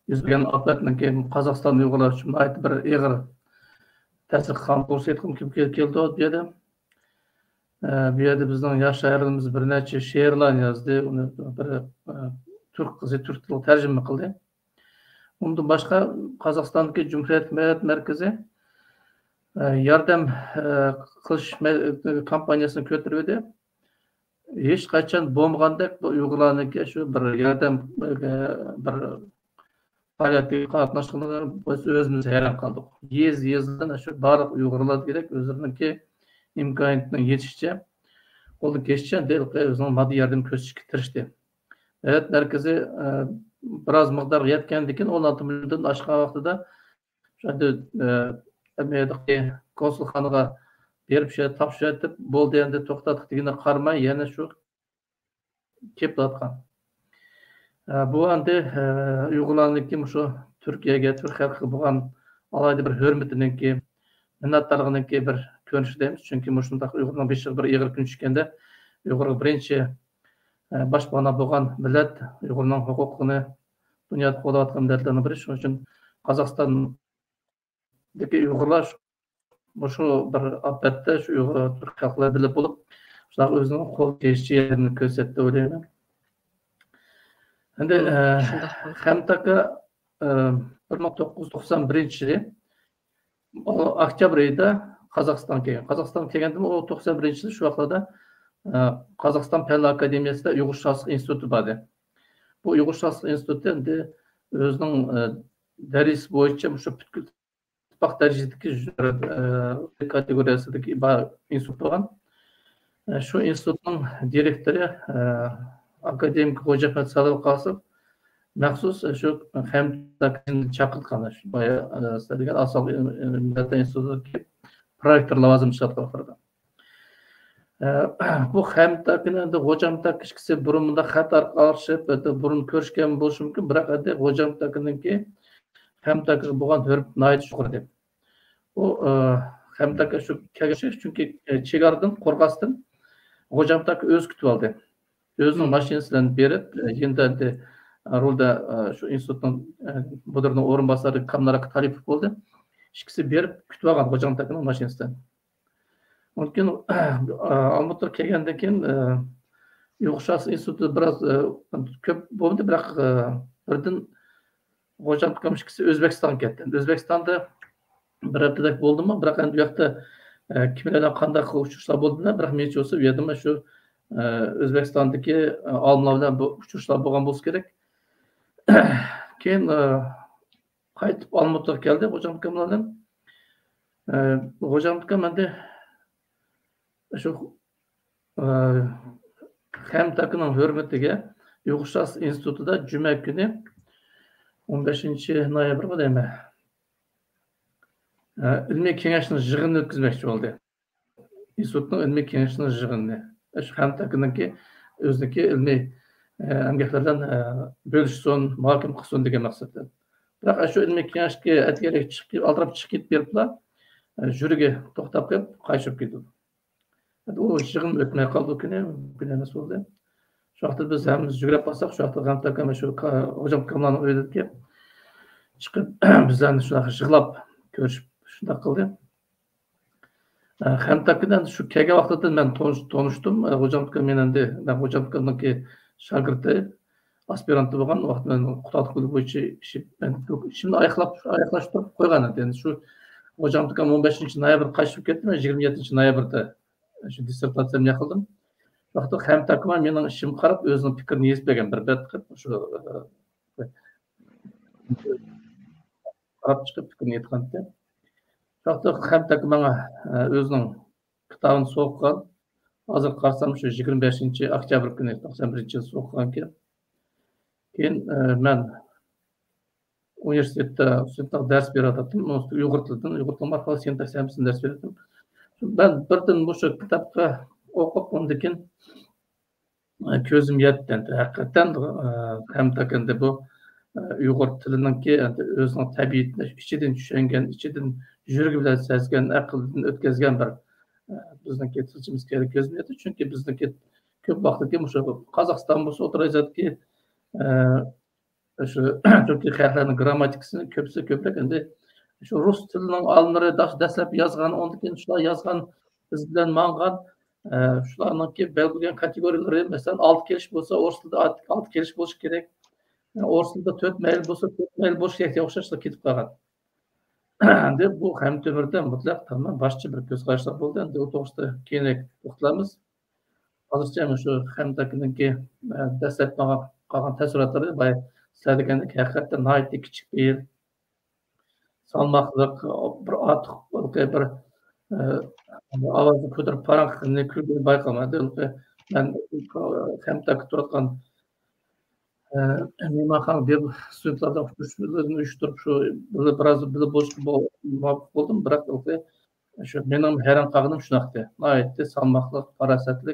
Speaker 5: yüzgen afetden Kazakistan Uygurlar için ait bir eğer tesir kan korsaytım kim keldi o diye de bir yerde bizden yaşayarımız bir neçe şiirler yazdı. Onu bir Türk kızı Türk dili tercüme kıldı. Ondan başka Kazakistan'daki Cumhuriyet Medet Merkezi yardım kılış kampanyasını götürüyordu. Hiç kaçan boğmagandek Uygurlarnınki şu bir yardım bir faaliyetli katnaşkınlığı biz özümüz hayran kaldık. Yezden şu barık Uygurlar gerek özlerinki imkaniyetine yetişçe onu geçeceğin değil özünün maddi yardım köşkü Evet merkezi biraz miqdar yetkendikin 16 milyondan aşağı vaxtıda şöyle emniyetdeki konsulxanaga berip şey tapşırıp bol degende to'xtatdik degene qarmay yana shu kelib atgan. Bu anda Uygurlarniki şu Türkiye'ye Türk halkı bo'lgan alayda bir hürmetiniki minnatdarlığınınki bir ko'rinishidamiz. Çünkü mushundaq Uygurlar 5 yıl bir egir kun tushganda Uygurlar birinchi başbana bo'lgan millat Uygurning huquqini dunyoda qo'llayotgan millatlarning biri. Shuning uchun Qozog'istondagi Uygurlar şu bir albatta şu Türk halkları bilib bo'lib, shular o'zining qo'l kelishchiligini ko'rsatdi o'ylayman. Endi Hamtaka 1991-yili oktyabr oyida Qozog'iston kelgan. Qozog'iston kelganda o 91-yili shu vaqtda Qozog'iston Fan Akademiyasida Uyg'urshaslıq instituti bor edi. Bu Uyg'urshaslıq instituti endi o'zining dars bo'yicha shu ittifoq darajasidagi kategoriyasidagi institut bo'lgan. Shu institutning direktori akademik Xo'jaahmad Sadulqasov maxsus shu Hamtakni chaqirgan. Boya degan asal millat institutiga prorektor lavozimida ishlatyapti. Bu Hamtakni endi Xo'jaahmad kishisi burunda xat arqalashib, burun ko'rishgan bo'lishi mumkin, biroq endi Xo'jaahmadniki Hamtakga bo'lgan hurmat nayt shukur deb. O Hamtakka shu kelgan chunki chegaradan qo'rqasdan Xo'jaahmadga o'z kutib oldi. Özünün mashinasidan berib, endi rolda şu institutning müdirining o'rinbosari Kamnarak Talipov bo'ldi. İkisi berib kutib olgan Xo'jaahmadning mashinasidan. Mümkün Almatga kelgandan keyin Uyg'urshaslıq instituti biraz ko'p bo'ldi, biroq birdan hocam ikisi Özbekistan ketdi. Özbekistanda bir haftadak boldum, biroq endi bu yoqda kimlardan qanday uchrashlar bo'ldi, biroq men olsa bu yerda shu O'zbekistondagi olimlar bilan bu uchrashlar bo'lgan bo'lsa kerak. Keyin qaytib Olmaotaga keldi hocam bilan. Hocam menda shu Xamtakining hurmatiga Uyg'ur Şahs institutida juma kuni 15-noyabrga deyman. Ilmiy kengashning yig'inini o'tkazmoqchi bo'ldi. Institutning ilmiy kengashining yig'inini. Shu Xamtakiniki o'ziniki ilmiy emgaklardan bölüşsün, muhokama qilsin degan maqsadda. Biroq shu ilmiy kengashga atgalik chiqib, aldirab chiqib beriblar. Jüriga to'xtab qolib, qaytib ketdi. O yig'in o'tmay qoldi kuni, emas bo'ldi. Shu vaqtda biz hammamiz yugurib qolsak, shu vaqtda Xamtakam shu hocam Kamlanning uyida kelib chiqib bizlarni shunaqa yig'lab ko'rishib shunday qildi. Xamtakidan shu kelgan vaqtda men tanishdim. Hocam Kamlan'da men hocam Kamlan'ki şagirdi, aspiranti bo'lgan vaqt men qutqaruv bo'yicha ishimni oyoqlashib turib qo'ygan edi. Endi shu hocam 15-noyabr qaytib ketdim, 27-noyabrda shu dissertatsiyamni qildim. Vaqtda Xamtakim mening ishimga qarab o'zining fikrini yozib bergan bir bet qilib shu qarab chiqib fikrini aytganda. Vaqtda Xamtakim menga o'zining kitobini so'qqan. Hozir qarsam shu 25-oktyabr kuni 91-yil so'qqan keyin men universitetda ders berdim. Uyg'ur tilidan marhalo sintaksiyasini ders berdim. Ben birden bu shu kitobga o'qib, undan keyin ko'zim yetdi. Haqiqatan Xamtakanda bu Uyg'ur tilininki o'zining tabiatini ichidan tushungan, ichidan yuragi bilan sezgan, aqldan o'tkazgan bir bizniki tilchimiz kerak ko'zmaydi. Chunki bizniki ko'p vaqtda shu Qozog'iston bo'lsa o'tirayotki shu turkiy harflarning grammatikasini ko'proq endi shu rus tilining olimlari dastlab yozgan, undan keyin shular yozgan, biz bilan mang'an shularningki belgilangan kategoriyalari, masalan 6 kelish bo'lsa, o'ris tilida 6 kelish bo'lishi kerak. O'ris tilida 4 mayl bo'lsa, 4 mayl bo'lishi kerak, o'xshashlar ketib qolgan. Endi bu ham to'mirdan mutlaq tamom boshqa bir ko'z qarashlar bo'ldi. Endi u to'g'risida keyinroq to'xtalamiz. Hozircha shu Xamtakiniki dastlab qolgan taassurotlari va sizlardagandek haqiqatdan nihoyatda kichik bir salmoqli bir otiq bir ovozni ko'tarib paraqni kulgini bayqamadi. Men Xamtakda turgan mehmonxona deb studentlardan uyushtirib shu biroz bo'ldim, biroq shu mening hayron qolganim shunaqda. Nihoyatda salmoqli, farosatli.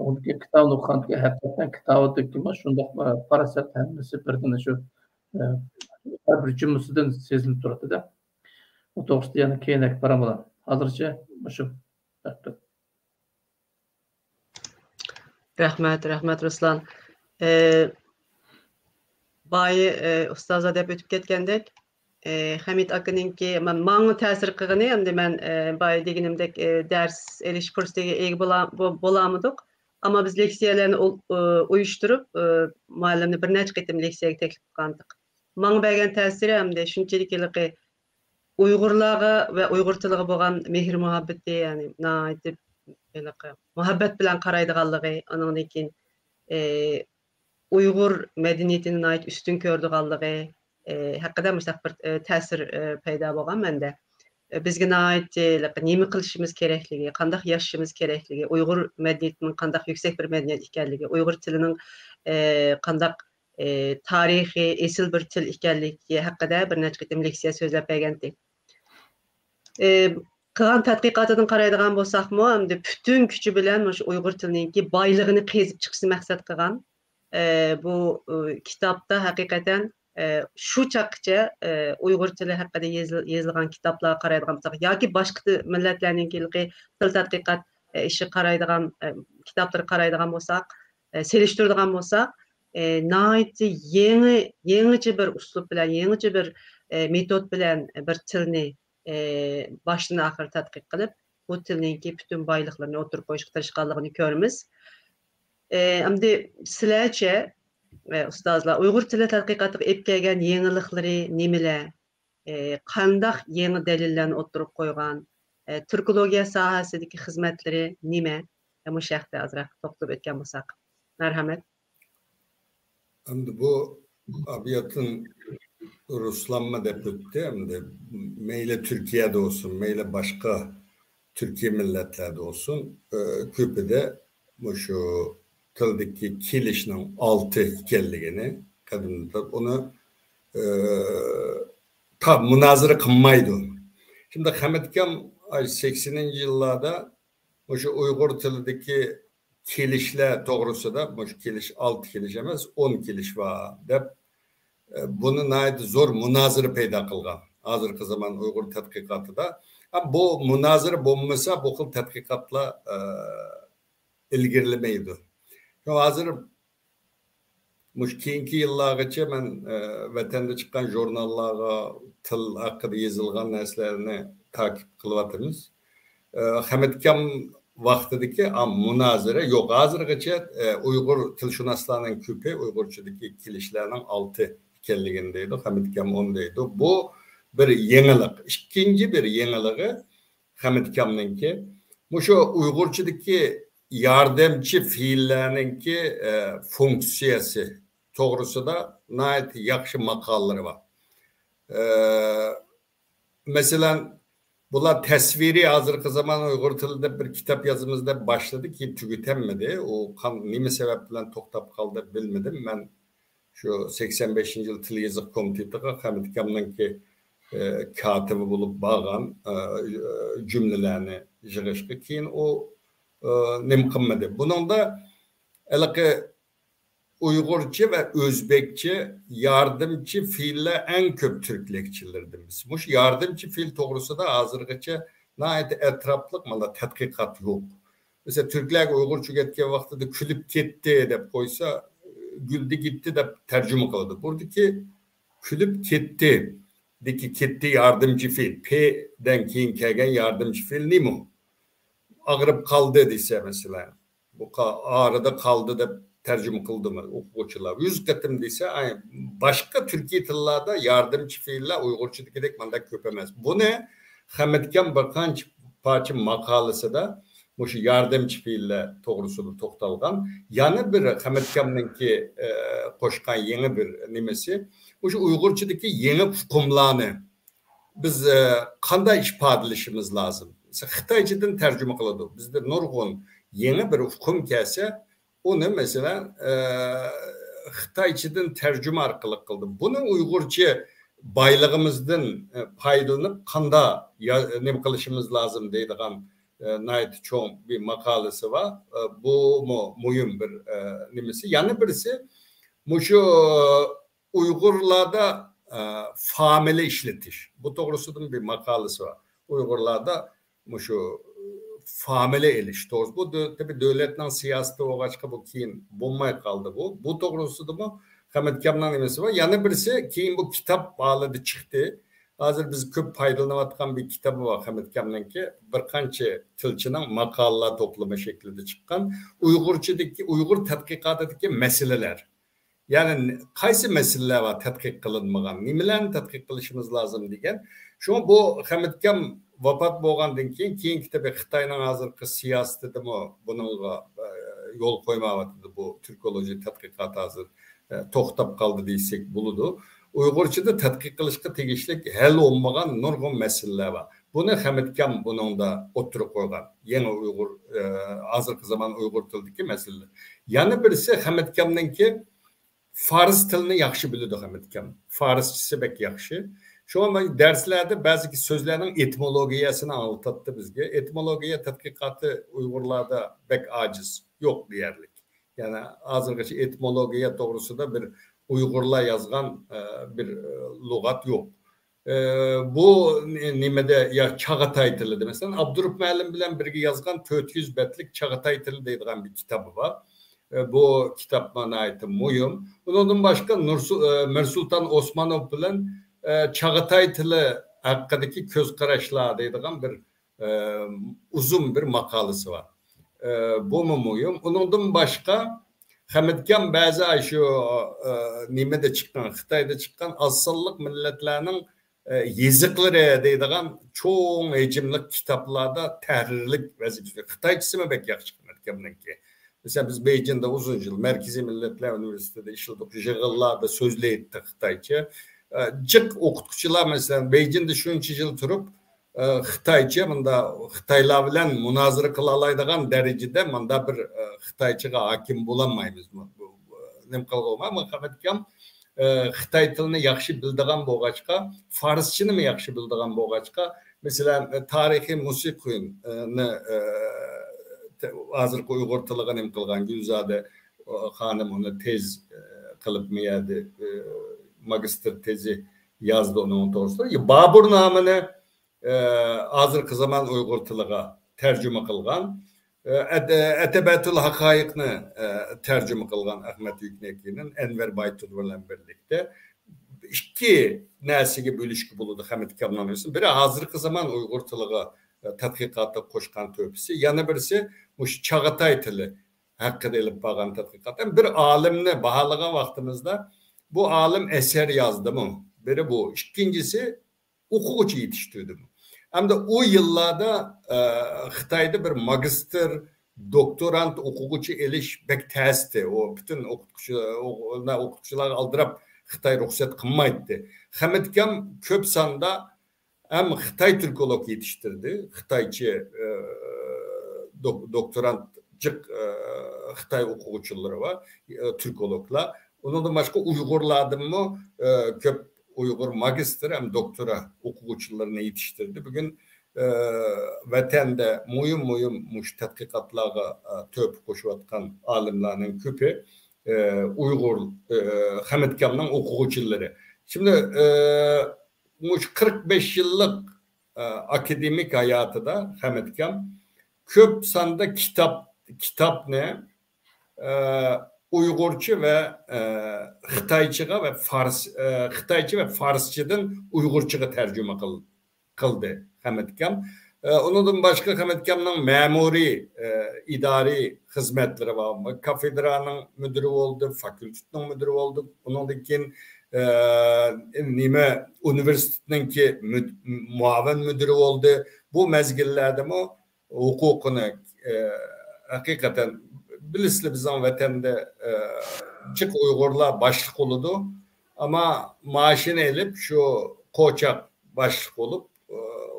Speaker 5: Unga kitobni o'qiganda haqiqatan kitobdagi shundoq farosat hammasi birdan shu har bir jumlasidan sezilib turadi-da. U to'g'risida yana keyinroq baraman. Hozircha shu.
Speaker 1: Rahmat Ruslan. Bayı ustaza deb o'tib ketgandek, Hamid akaninki menga ta'sir qilgani, endi men bayı deganimdek ders elish fursatiga ega bo'lamadik. Ama biz leksiyalarni uyushtirib, muallimni bir necha qitim leksiyaga taklif qilgandik. Menga bergan ta'siri hamda shunchalik Uyg'urlarga va Uyg'ur tiliga bo'lgan mehr muhabbati, ya'ni nihoyatda muhabbat bilan qaraydiganligi, undan keyin Uyg'ur madaniyatini nihoyat ustun ko'rdiganligi haqida mustaq bir ta'sir paydo bo'lgan menda. Bizga nihoyat nima qilishimiz kerakligi, qanday yashashimiz kerakligi, Uyg'ur madaniyatining qanday yuksak bir madaniyat ekanligi, Uyg'ur tilining qanday tarixiy esil bir til ekanligi haqida bir necha qitim leksiya so'zlab bergandik. Qilgan tadqiqotidan qaraydigan bo'lsakmi, hamda butun kuchi bilan shu Uyg'ur tilininki boyligini qezib chiqishni maqsad qilgan. Bu kitobda haqiqatan şu çaqcha Uyg'ur tili haqida yozilgan kitoblar qaraydigan bo'lsak yoki boshqa millatlarningki til tadqiqot ishi qaraydigan kitoblar qaraydigan bo'lsak, selishtiradigan bo'lsak, nihoyatda yangicha bir uslub bilan, yangicha bir metod bilan bir tilni boshdan oxir tadqiq qilib, bu tilningki butun boyliqlarini o'tirib qo'yishga tirishganligini ko'ramiz. Endi sizlarcha ustozlar Uyg'ur tili tadqiqotiga olib kelgan yengilliklari nimalar? Qandaq yangi dalillarni o'tirib qo'ygan? Türkologiya sohasidagi xizmatlari nima? Bu haqda azroq to'xtalib o'tgan bo'lsak. Marhamat.
Speaker 2: Endi bu abiyatın Ruslanma deb o'tdi. Endi meyli Türkiye'de olsun, meyli başka Türkiye milletlerde olsun, köpüde şu tildeki kilişinin altı ikenligini, kadınlar onu tam münazara kılmaydı. Şimdi Hamitkem 80'li yıllarda şu Uygur tilideki kilişler doğrusu da bu kiliş 6 kiliş emez 10 kiliş var dep bunu naydı zor münazara peyda kılgan. Hazırki zaman Uygur tadqiqatı da bu münazara bulmasa bu kıl tadqiqatla ilgirilemeydi. Hazır keyinki yıllargacha ben vatanda çıkan jurnallarga til hakkında yazılgan narsalarni takip kılıvatımız. Hamitkem vaqtidagi münazara yok. Hazırgacha Uygur tilshunoslarning ko'pi Uygurchadagi kilishlarning 6 ekanligini deydi. Hamitkem 10 deydi. Bu bir yenilik. İkinci bir yeniligi Hamitkamninki şu Uygurchadagi yardımcı fiillerninki funksiyası doğrusu da nayet yaxşı makalları var. Mesela bunlar tasviri hazırki zaman Uygur tilinde bir kitap yazımızda başladı ki tüketemedi. O nime sebepten toktap kaldı bilmedim. Ben şu 85. yıl Til Yazık Komiteti'ne Hamitkamninki katibi bulup bağan cümlelerini yığıştı ki o nemkımmedi. Bunun da Uygurca ve Özbekçe yardımcı fiiller en köp Türklekçilerimiz. Bu yardımcı fiil doğrusu da hazırgacha nayet etraflık mala tadqiqat yok. Mesela Türkler Uygurca getken vaxtıda külüp gitti dep koysa güldü gitti dep tercüme kıldı. Buradaki külüp gitti deki gitti yardımcı fiil. P'den keyin kelgen yardımcı fiil nimo? Ağırıp kaldı dese mesela. Bu ağrıda kaldı da tercüme kıldı mı okuçular. 100 katım dese başka Türkiye tillerde yardımcı fiiller Uygurçadaki dek manda köpemez. Bu ne? Hamitkem bakanç parça makalesi da bu şu yardımcı fiiller doğrusunu toxtalgan. Yani bir Hamitkemninki koşkan yeni bir nimesi. Bu şu Uygurçadaki yeni hukumlarını biz kanday ifadeleşimiz lazım. Xitaycadan tercüme kıldı. Bizde nurgun yeni bir hukum kelse onu mesela Xitaycadan tercüme arkalı kıldı. Bunun Uygurca baylığımızdan paydalanıp kanda ne kılışımız lazım deydiğim nayet çoğun bir makalesi var. Bu mühim bir nimesi. Yani birisi şu Uygurlarda famile işletiş. Bu doğrusudur bir makalesi var. Uygurlarda şu famile eliş. Doğrusu bu tabi devletten siyasete o başka bu keyin bulmaya kaldı bu. Bu doğrusudur mu? Hamitkam'dan nimesi var. Yani birisi keyin bu kitap bağladı çıktı. Hazır biz köp paydalanıvatkan bir kitabı var Hamitkam'danki. Bir kança tilçinin makalalar toplama şeklinde çıkan. Uygurçadaki, Uygur tadqiqatidagi meseleler. Yani qaysi meseleler var tadqiq kılınmagan. Nimelerni tadqiq kılışımız lazım degen. Şu bu Hamitkam vafat bolgandan keyin kitabı Xitayning hazırki siyasetida bununla yol koymavatdı bu Türkoloji tadqiqat hazır toxtab kaldı deysek buludu. Uygurçada tadqiq kılışqa tegishli hal olmagan nurgun meseleler var. Bunu Hamitkam bunun da oturup koygan. Yeni Uygur hazırki zaman Uygur tilidagi meseleler. Yani birisi Hamitkamninki Fars tilini yaxshi biladi Hamitkam. Farsçası bek yaxshi. Şu an derslerde bazı sözlerin etimologiyasını anlattı bizge. Etimologiya tadqiqatı Uygurlarda bek aciz. Yok diyerlik. Yani hazırgacha etimologiya doğrusu da bir Uygurlar yazgan bir lügat yok. Bu nimede ya Çağatay tili mesela Abdurrahman Müəllim bilen birge yazgan 400 betlik Çağatay tili deydiğen bir kitabı var. Bu kitap bana ait mühim. Bunun başka Mirsultan Osmanov bilen Çağatay tili hakkındaki köz karışlar deydiğen bir uzun bir makalesi var. Bu mu mühim? Bunun başka Hamitkan bazı şu nimede çıkan, Xitayda çıkan azsallık milletlerinin yazıkları deydiğen çoğun hecimlik kitaplarda tahrirlik vazifesi. Xitayçısı mı bek yaxşı Hamitkan'ınki? Mesela biz Beijing'de uzun yıl Merkezi Milletler Üniversitesi'de işledik. Jığıllarda sözleydik Xitayça. Cık okutkuçular mesela Beijing'de şunca yıl turup Xitayça, bunda Xitaylar bilen münazara kılalaydıgan derecede bunda bir Xitayçaga hakim bulamayız. Nem kalgılma ama Hamitkan Xitay tilini yaxşı bildiğin boğaçka, Farsçını mı yaxşı bildiğin boğaçka, mesela tarihi musiqini hazırki Uyghur tiliga nem kılgan Gülzade hanım onu tez kılıp miyadi magister tezi yazdı onun doğrusu. Babur namını hazırki zaman Uyghur tiliga tercüme kılgan. Etebetul Hakayiqni tercüme kılgan Ahmet Yükneki'nin Enver Baytur bilen birlikte iki nesige bölüşkü buludu Hamitkan namıyorsun. Biri hazırki zaman Uyghur tiliga tadqiqatda qo'shgan to'pisi, yana birisi mush Chag'atay tili haqida ilib bo'lgan tadqiqotdan bir olimni baholagan vaqtimizda bu olim eser yazdimi? Biri bu. İkincisi o'quvchi yetishtirdimi? Hamda o yıllarda Xitayda bir magister, doktorant o'quvchi elish bek tasdi. O bütün o'quvchilar aldırab Xitay ruxsat qilmaydi. Hamitkan ko'p sonda hem Xitay Türkolog yetiştirdi. Xitayçı doktorantcık Xitay okuvçuları var, Türkologlar. Ondan başka Uygurlardan mı köp Uygur magister hem doktora okuvçularını yetiştirdi. Bugün vatanda muyum muş tadqiqatlarga töp koşuvatkan alimlerin köpü Uygur Hamitkan'ın okuvçuları. Şimdi 45 yıllık akademik hayatı da Hamitkan köp sanda kitap ne Uygurca ve Xitayçıga ve Xitayçı ve Farsçadan Uygurçaga tercüme kıldı Hamitkan. Ondan başka Hamitkan'ın memuri idari hizmetleri var mı? Kafedranın müdürü oldu, fakültenin müdürü oldu. Onundakin nime üniversiteninki muavin müdürü oldu. Bu mezgillerde mi hukukunu hakikaten bilisli bizim vatanda çık Uygurlar başlık oldu ama maaşını elip şu koçak başlık olup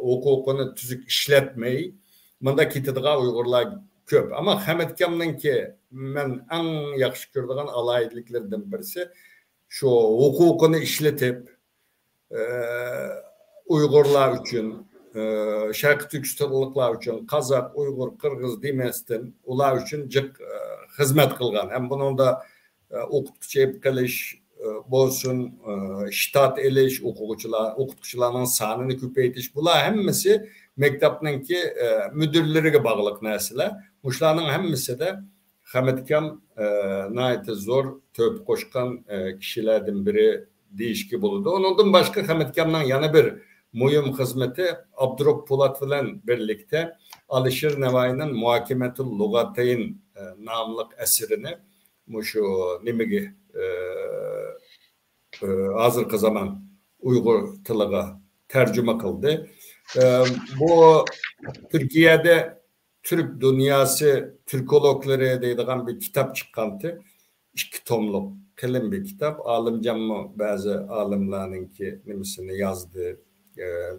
Speaker 2: hukukunu tüzük işletmeyi bunda kitadigan Uygurlar köp ama Hamitkan'ınki men en yaxşı gördüğüm alaylıklardan birisi şu hukukunu işletip Uygurlar için Şarkı Türkistanlıklar için Kazak, Uygur, Kırgız demesden ular için cık hizmet kılgan. Hem bunun da okutkuçu kılış bolsun, ştat eliş, okutkuçuların sanını küpeytiş. Bunlar hemmisi mektepninki müdürleriyle bağlılık nesile. Muşlarının hemmisi de Hamitkan nayeti zor töp koşkan kişilerden biri değişki bulundu. Ondan başka Hamitkan'dan yana bir mühim hizmeti Abdurrahman Polat bilen birlikte Alişir Nevai'nin Muhakemetul Lugatayn namlık eserini şu nimigi hazırki zaman Uygur tiliga tercüme kıldı. Bu Türkiye'de Türk dünyası Türkologları deydiğen bir kitap çıkandı. 2 tomluk kalın bir kitap. Alimcanmı bazı alimlerinki nimisini yazdı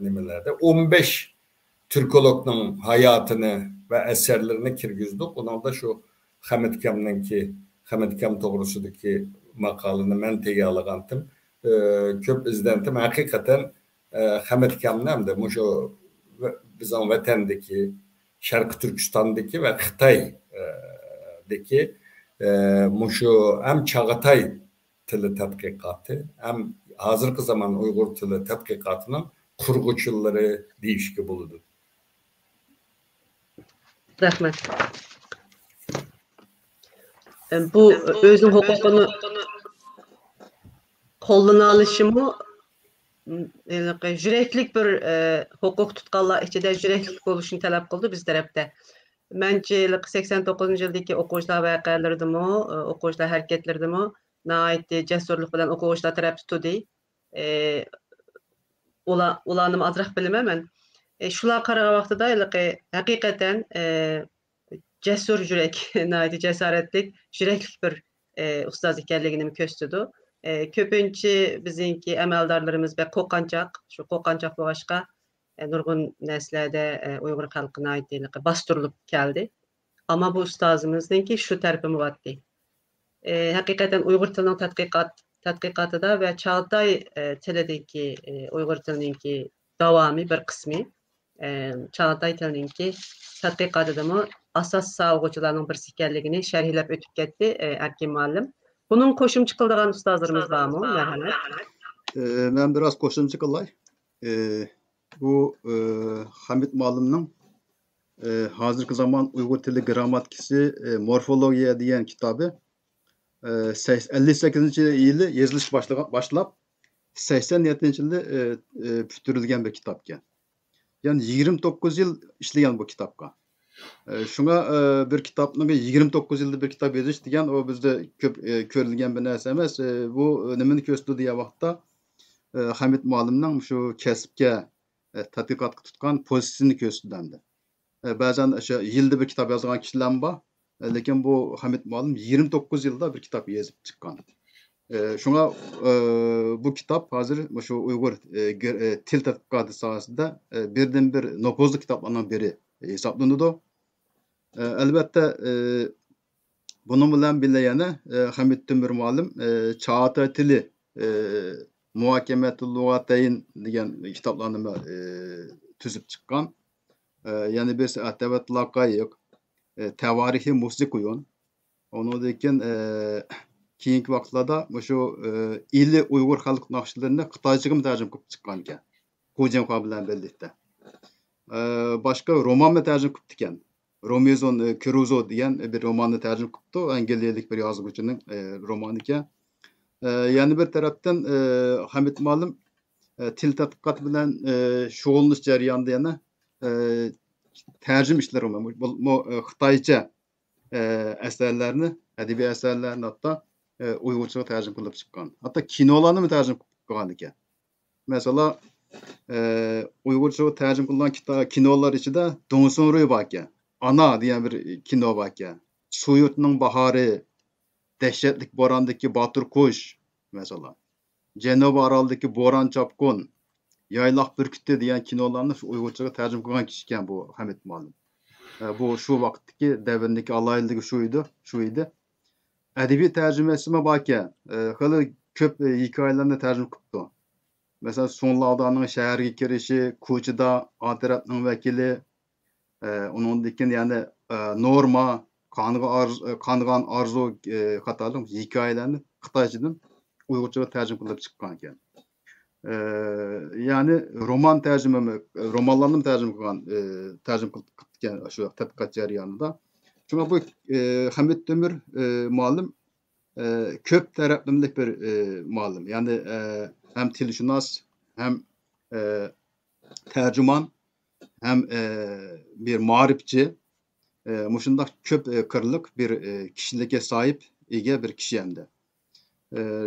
Speaker 2: nimelerde. 15 Türkolog'un hayatını ve eserlerini kirgizdik. Onun da şu Hamitkan doğrusudaki makalını ben teyalagandım. Köp izlendim. Hakikaten Hamitkan'ın hem de şu bizim vatandaki Şarkı Türkistan'daki ve Xitay'daki şu hem Çağatay tili tadqiqatı hem hazırki zaman Uygur tili tadqiqatının kurguçuları değişki buludu.
Speaker 1: Rahmet. Bu özün hukukunu qo'ldan alışımı yüreklik bir hukuk tutqanlar içinde yüreklik oluşunu talep kıldı biz tarafta. Bence 89 yıldaki okuyuşlar vakalarıdımı, okuyuşlar hareketleridimi naiti cesurluk bilen okuyuşlar taraf tutudi. Ulanım azraq bilmemen. Şular qarağa vaqtida hakikaten cesur yürek, naiti cesaretlik, yüreklik bir ustaz ekanligini köstüdü. Köpünçü bizimki emeldarlarımız ve qoqancaq, şu qoqancaq boğaşqa nurgun neslerde Uygur halkına ait bastırılıp geldi. Ama bu ustazımızdınki şu tarafı vattı. Hakikaten Uygur tilinin tadqiqatıda ve Çağatay tilideki Uygur tilininki davamı bir kısmı Çağatay tilininki tadqiqatıda mı asas sağlıqçılarının bir sikerligini şerhlep ötüp gitti Erkin Muallim. Bunun koşumçu kıldığan ustazlarımız var mı? Merhamet.
Speaker 3: Ben biraz koşumçu kılay. Bu Hamit Muallim'nin hazırki zaman Uygur Tili Gramatikisi Morfologiya diyen kitabı 58. yılı yazılış başlap 87. yılı pütürülgen bir kitap. Yani 29 yıl işleyen bu kitapka. Şuna bir kitapın 29 yılda bir kitap yazış diyen o bizde köp körülgen bir narsa emas. Bu nimeni köstü diye vaqtda Hamit Muallim'nin şu kesipke tadqiqat tutkan pozisyonu köstüdendi. Bazen yılda bir kitap yazgan kişiler var. Lekin bu Hamit Muallim 29 yılda bir kitap yazıp çıkan. Şuna bu kitap hazır şu Uygur til tadqiqatı sahasında birden bir nopozlu kitaplardan biri hesaplandı. Elbette bunun bilen bileyene Hamit Tümür Muallim Çağatay Tili Muhakemetü Lugateyn diyen kitaplarını tüzüp çıkan. Yani bir Atevet Lakayık, Tevarihi Musikuyun. Onu dekin keyinki vaqtlarda şu ili Uygur halk nakşilerini Xitaycıgı tercüm kılıp çıkan iken. Kujem bilen birlikte. Başka roman tercüm kılıp iken. Romezon Crusoe diyen bir romanı tercüm kılıptı. Engelliyelik bir yazgıcının romanı iken. Yani bir taraftan Hamit Muallim til tadqiqat bilen şoğulnuş jaryanında yana tercüm işleri olmamış. Bu Xitayca eserlerini, edebi eserlerini hatta Uygurca tercüm kılıp çıkan. Hatta kinolarını mı tercüm kılan iken. Mesela Uygurca tercüm kılınan kinolar içinde Donsun Rüy bakya. Ana diyen bir kino bakya. Suyurt'un Baharı, Dehşetlik Boran'daki Batur Kuş mesela. Cenab-ı Aral'daki Boran Çapkun, Yaylak Bürküt'te diyen kinolarını Uygurca'ya tercüm kılan kişiyken bu Hamit Muallim. Bu şu vakitteki devrindeki alaylılığı şuydu. Edebi tercümesine bakya. Hılı köp hikayelerini tercüm kıptı. Mesela Sonlu Adan'ın şehirge kirişi, Kuçı'da Atirat'ın vekili, onun dikin yani Norma, Kanıgan Arzu katalım hikayelerini Xitaycadan Uygurca'ya tercüm kılıp çıkan iken. Yani roman romanlarını mı tercüm kılıp şu tadqiqat jaryanında. Çünkü bu Hamit Tümür Muallim köp taraflımlık bir muallim. Yani hem tilşünas hem tercüman hem bir marifçi muşundak köp kırlık bir kişiliğe sahip ege bir kişi hem de.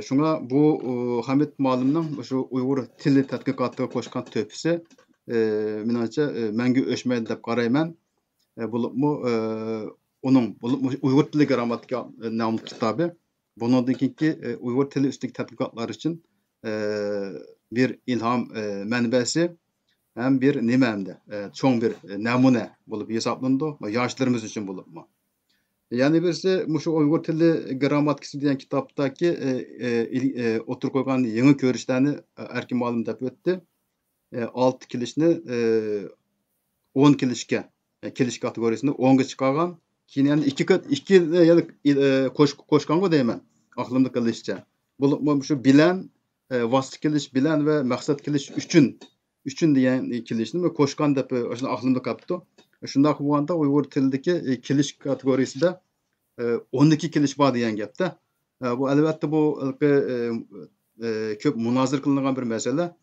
Speaker 3: Şuna bu Hamit Muallim'nin şu Uygur tili tadqiqatıga koşkan töpüsü menimce mengü öşmeydi dep qarayman. Onun Uygur tili gramatika namlı kitabı. Bununki Uygur tili üstündeki tadqiqatlar için bir ilham menbesi hem bir nimemde çoğun bir namune bulup hesaplandı. Yaşlarımız için bulup mu? Yani birisi şu Uygur Tili Gramatikisi diyen kitaptaki otur koygan yeni görüşlerini Erkin Muallim dep ötdi. 6 kilişini 10 kilişke kiliş kategorisinde 10'ga çıkargan. Keyin yani 2 yani koşkango deymen. Aklımda kalışça. Bu şu bilen vasıt kiliş bilen ve maksat kiliş üçün diyen kilişini ve koşkan dep aklımda kaptı. Şundaq bolganda Uygur tilideki kiliş kategorisinde 12 kiliş var diyen gapta. Bu elbette bu köp munazir kılınan bir mesele.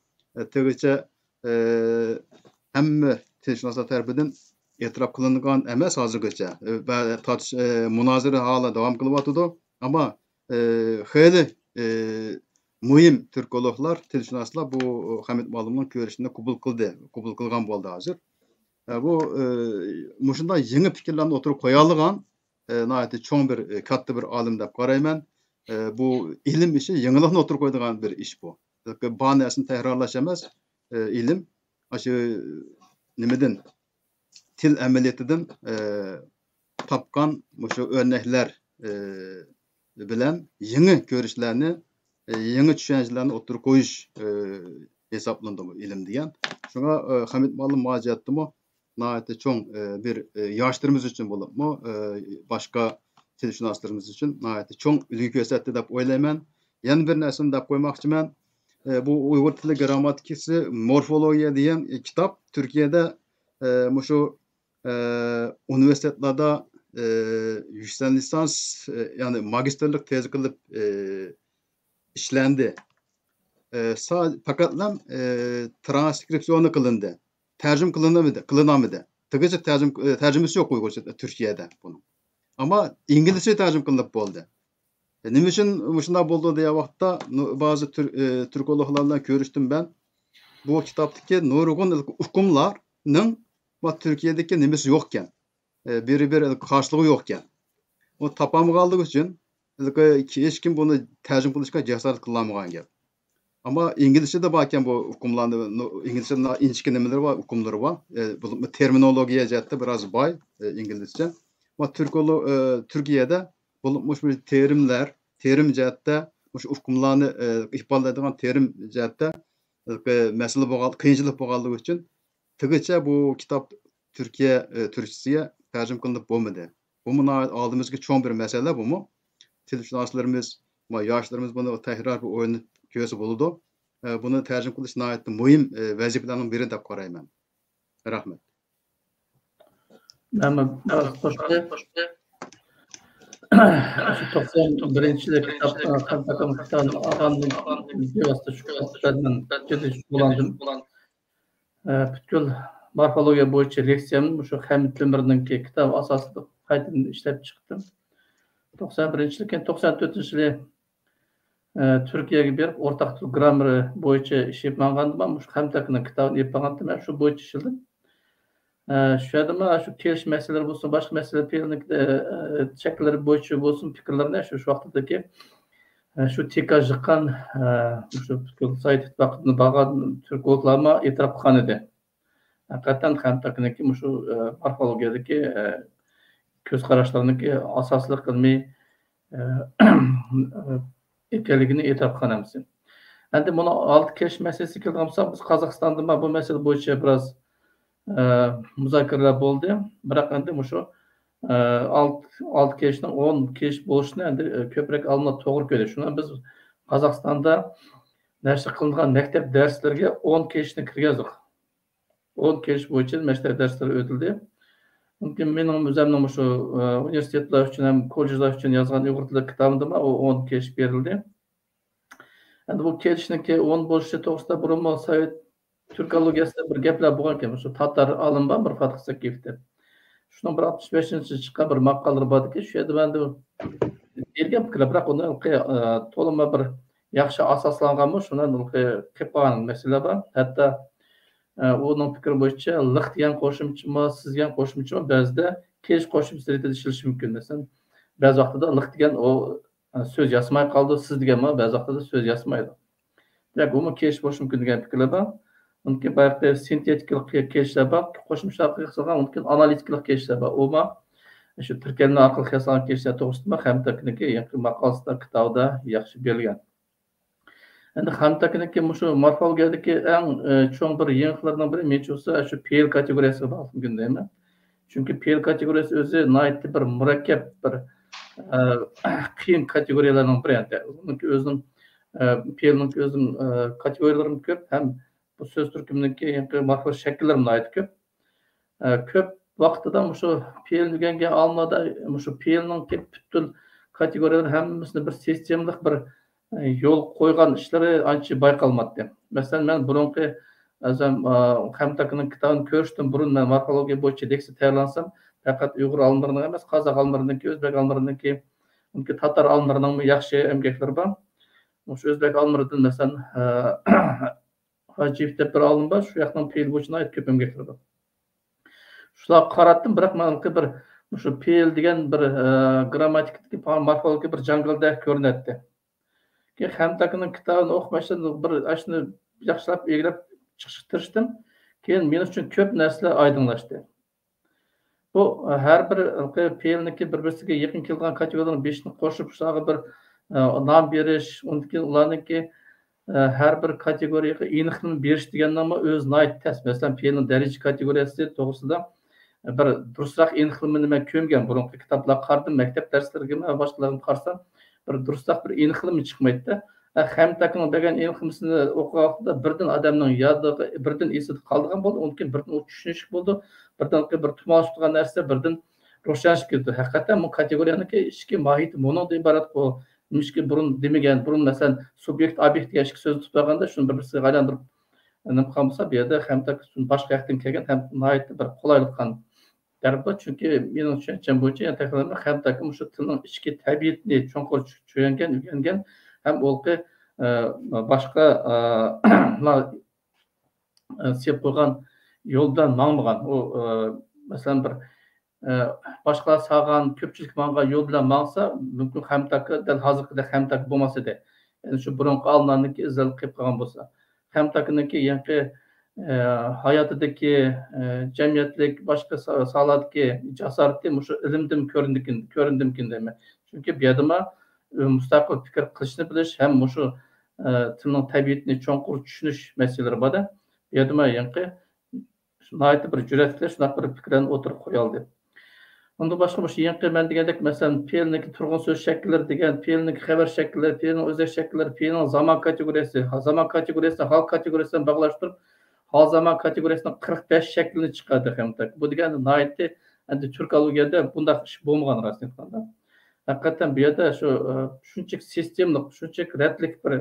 Speaker 3: Tegiçe hem tilşünaslar tarafından e'tirof qilingan emas hozirgacha. Munozara hala davom qilyapti. Ama xeyli muhim Türkologlar, tilshunoslar bu Hamid Ma'lumning ko'rishini qabul qilgan bo'ldi hozir. Bu mushunda yangi fikrlarni o'tirib qo'ya olgan nihoyatda cho'ng bir katta bir olim deb qarayman. Bu ilm ishi yangilikni o'tirib qo'yadigan bir ish bu. Bahanasini takrorlash emas, ilm shu nimadan til amaliyatidan topgan shu o'rnaklar bilan yangi ko'rishlarni, yangi tushunchalarni o'tirib qo'yish hisoblandi bu ilm degan. Shunga Hamid Ma'lum muojatdimi? Nihoyatda cho'ng bir yoshlarimiz uchun bo'libmi, boshqa tilshunoslarimiz uchun nihoyatda cho'ng ulgu ko'rsatdi deb o'ylayman. Yana bir narsani deb qo'ymoqchiman. Bu Uyg'ur tili grammatikasi morfologiya degan kitob Turkiyada shu universitetlarda yüksek lisans yani magisterlik tezi qilib ishlandi. Fakat transkripsiyonu qilindi. Tercüm kılınamadı. Tıgıcı tercümesi yok Uygurca Türkiye'de bunun. Ama İngilizce tercüm kılınıp oldu. Nime için şunda buldu diye vakti bazı Türkologlarla görüştüm ben. Bu kitaptaki nurgun hukumlarının Türkiye'deki nimesi yokken, bir karşılığı yokken, o tapamı kaldığı için hiç kim bunu tercüm kılışka cesaret kılamayan gibi. Ama İngilizce'de bakken bu hukumlarında İngilizce'de inçki nemeleri var, hukumları var. Bu terminolojiye cihette biraz bay İngilizce. Ama Türkiye'de bulunmuş bir terim cihette, bu hukumlarını ihbal edilen terim cihette mesele boğal, kıyıncılık boğaldığı için tıgıça bu kitap Türkçesiye tercüm kılınıp olmadı. Bu aldığımız çoğun bir mesele bu mu? Tilshunoslarımız, yaşlarımız bunu tekrar bir oyunu köysü buldu. Bunu tercüm kılış nihayetli mühim vazifelerinin biri de qarayman. Rahmet.
Speaker 5: Ben hoşça. Şu 91. kitaptan ağanın videosu çıkartlarından geliş bulandım. Bütkül morfologiya boyunca leksiyamın şu Hamid Ömür'nünki kitabı asaslı qaytadan işlep çıktım. 91. 94. yılı Türkiye'ye berip ortak til grammeri boyunca iş yapmangandım ama şu Hamid'nin kitabını yapmangandım ben şu boyunca işledim. Şu adama şu keliş meseleleri olsun, başka mesele peyirlikte şekilleri boyunca olsun, fikirlerine şu vaxtdaki şu tikaj yıkan şu Sovet İttifaqı'nı bağlan Türkologlarıma etiraf qilgan edi. Hakikaten Hamid'ninki şu morfologiyadaki köz qarashlarınki asaslı ilmiy ekanligini e'tirof qilamiz. Endi buni oldi kelish masalasiga kelganimizda biz Qozog'istonda bu masala bo'yicha biroz muzokaralar bo'ldi. Biroq endi shu olti kelishning 10 kelish bo'lishini endi ko'proq alınma to'g'ri ko'rdi. Shuni biz Qozog'istonda nashr qilingan maktab darslariga 10 kelishni kirgizdik. 10 kelish bo'yicha maktab darslari o'tildi. Mümkün benim o'zimning shu universitetlar uchun ham kollejlar uchun yozgan Uyg'ur tili kitobimda o 10 kelish berildi. Endi bu kelishninki 10 bo'lishi to'g'risida burunma Sovet Türkologiyasida bir gaplar bo'lgan ekan. Shu Tatar olim bor Mirfat Qisaqeyev deb. Shuni bir 65-chi chiqqan bir maqolalar borki, shu yerda menda bergan fikirlar, biroq uni to'liq bir yaxshi asoslanganmi, shundan qilib qolgan masala bor. Hatto onun fikri bo'yicha liq degan qo'shimcha, siz degan qo'shimcha ba'zida kelish qo'shimchasi sifatida ishlatish mumkin. Masalan, ba'zi vaqtida liq degan o so'z yozmay qoldi, siz degan ba'zi vaqtida so'z yozmaydi. Demak, uni kelish bo'lishi mumkin degan fikrlar bor. Mumkin boyaqda sintetik kelishlar bor, qo'shimcha orqali qilingan, mumkin analitik kelishlar bor. Uni shu tirkalma orqali qilingan kelishlar to'g'risida Hamid'ninki yaqin maqolasida kitobda yaxshi berilgan. Endi Hamid'ninki shu morfologiyadagi eng cho'ng bir yangiliklardan biri menimcha shu fe'l kategoriyasi bor mumkin deyman. Chunki fe'l kategoriyasi o'zi nihoyatda bir murakkab bir qiyin kategoriyalardan biri. Uniki o'zining fe'lning o'zining kategoriyalari ko'p, ham bu so'z turkuminiki morfologik shakllari nihoyat ko'p. Ko'p vaqtida shu fe'l deganga almada shu fe'lning butun kategoriyalar hammasini bir sistemalik bir yo'l qo'ygan ishlari ancha bayqalmadi. Masalan, men burungi Özüm Hamtakının kitabını görüştüm. Burun ben morfologiya boyunca deksi tayyorlansam, faqat Uyg'ur olimlarining emas, Qozoq olimlarininki, O'zbek olimlarininki, unki Tatar olimlarining yaxshi emgaklar bor. O'sha O'zbek olimlaridan masalan Hojiyev deb bir olim bor, shu yoqdan fe'l bo'yicha aytib ko'p emgaklar bor. Shular qaratdim, biroq menga bir shu fe'l degan bir grammatikadagi morfologik bir jangaldek ko'rinadi. Ki Hamtakının kitabını oxumashdan bir ashuni yaxshilab eglab chiqishga tirishdim. Keyin men uchun ko'p narsalar oydinlashdi. Bu har bir fe'lniki bir-biriga yaqin kelgan kategoriyalarning 5ni qo'shib shularga bir nom berish, ularniki har bir kategoriyaga aniqlik berish degandan o'zini aytdi. Masalan, fe'lning daraja kategoriyasi to'g'risida bir durustroq aniqlikni nima ko'mgan. Burungi kitoblar qaradim, maktab darslariga boshqalarni qarasam, bir durustroq bir aniqlik chiqmaydi. Hamtakning degan aniqlikni o'qiganda birdan odamning yodiga birdan esida qolgan bo'ldi, undan birdan tushunish bo'ldi, birdan bir tumoshtirgan narsa birdan ro'shanlashib ketdi. Haqiqatan bu kategoriyaniki ishki mohiyati monodan iborat bu. Nimishki burun demagan, burun masalan subyekt obyekt degan ikki so'zni tutganda shuni bir-birisiga aylantirib nima qilsa, bu yerda Hamtak boshqa yoqdan kelgan ham nihoyatda bir qulaylikdan darba. Chunki mening tushuncham bo'yicha takrorlayman, Hamtak shu tilning ichki tabiatini cho'nqur tushungan, o'rgangan ham o'lqi boshqa sep qo'ygan yo'ldan mangmagan. U masalan bir boshqa sağgan ko'pchilik manga yo'l bilan mangsa, mumkin Hamtakka dal hozirgidek Hamtak bo'lmas edi. Ya'ni shu burungi olimlarniki izlab qolib qolgan bo'lsa, Hamtakniki yangi hayotidagi jamiyatlik boshqa sohalardagi jasorati shu ilmdan ko'rindimkin deyman. Chunki bu yerda mustaqil fikr qilishni bilish ham shu tilning tabiatini cho'nqur tushunish masalalari bor. Bu yerda yangi nihoyatda bir jur'atli shunaqa bir fikrlarni o'tirib qo'ya oldi. Onda boshqa bir şey yangi men degandek masalan fe'lniki turg'un so'z shakllari degan, fe'lniki xabar shakllari, fe'lning o'zak shakllari, fe'lning zamon kategoriyasi, hal kategoriyasidan bog'lashtirib, hal zaman kategoriyasining 45 shaklini chiqadi Hamtak. Bu degani nihoyatda endi turkologiyada bunday ish bo'lmagan rostdan aytganda. Haqiqatan bu yerda shu shunchaki sistemlik, shunchaki radlik bir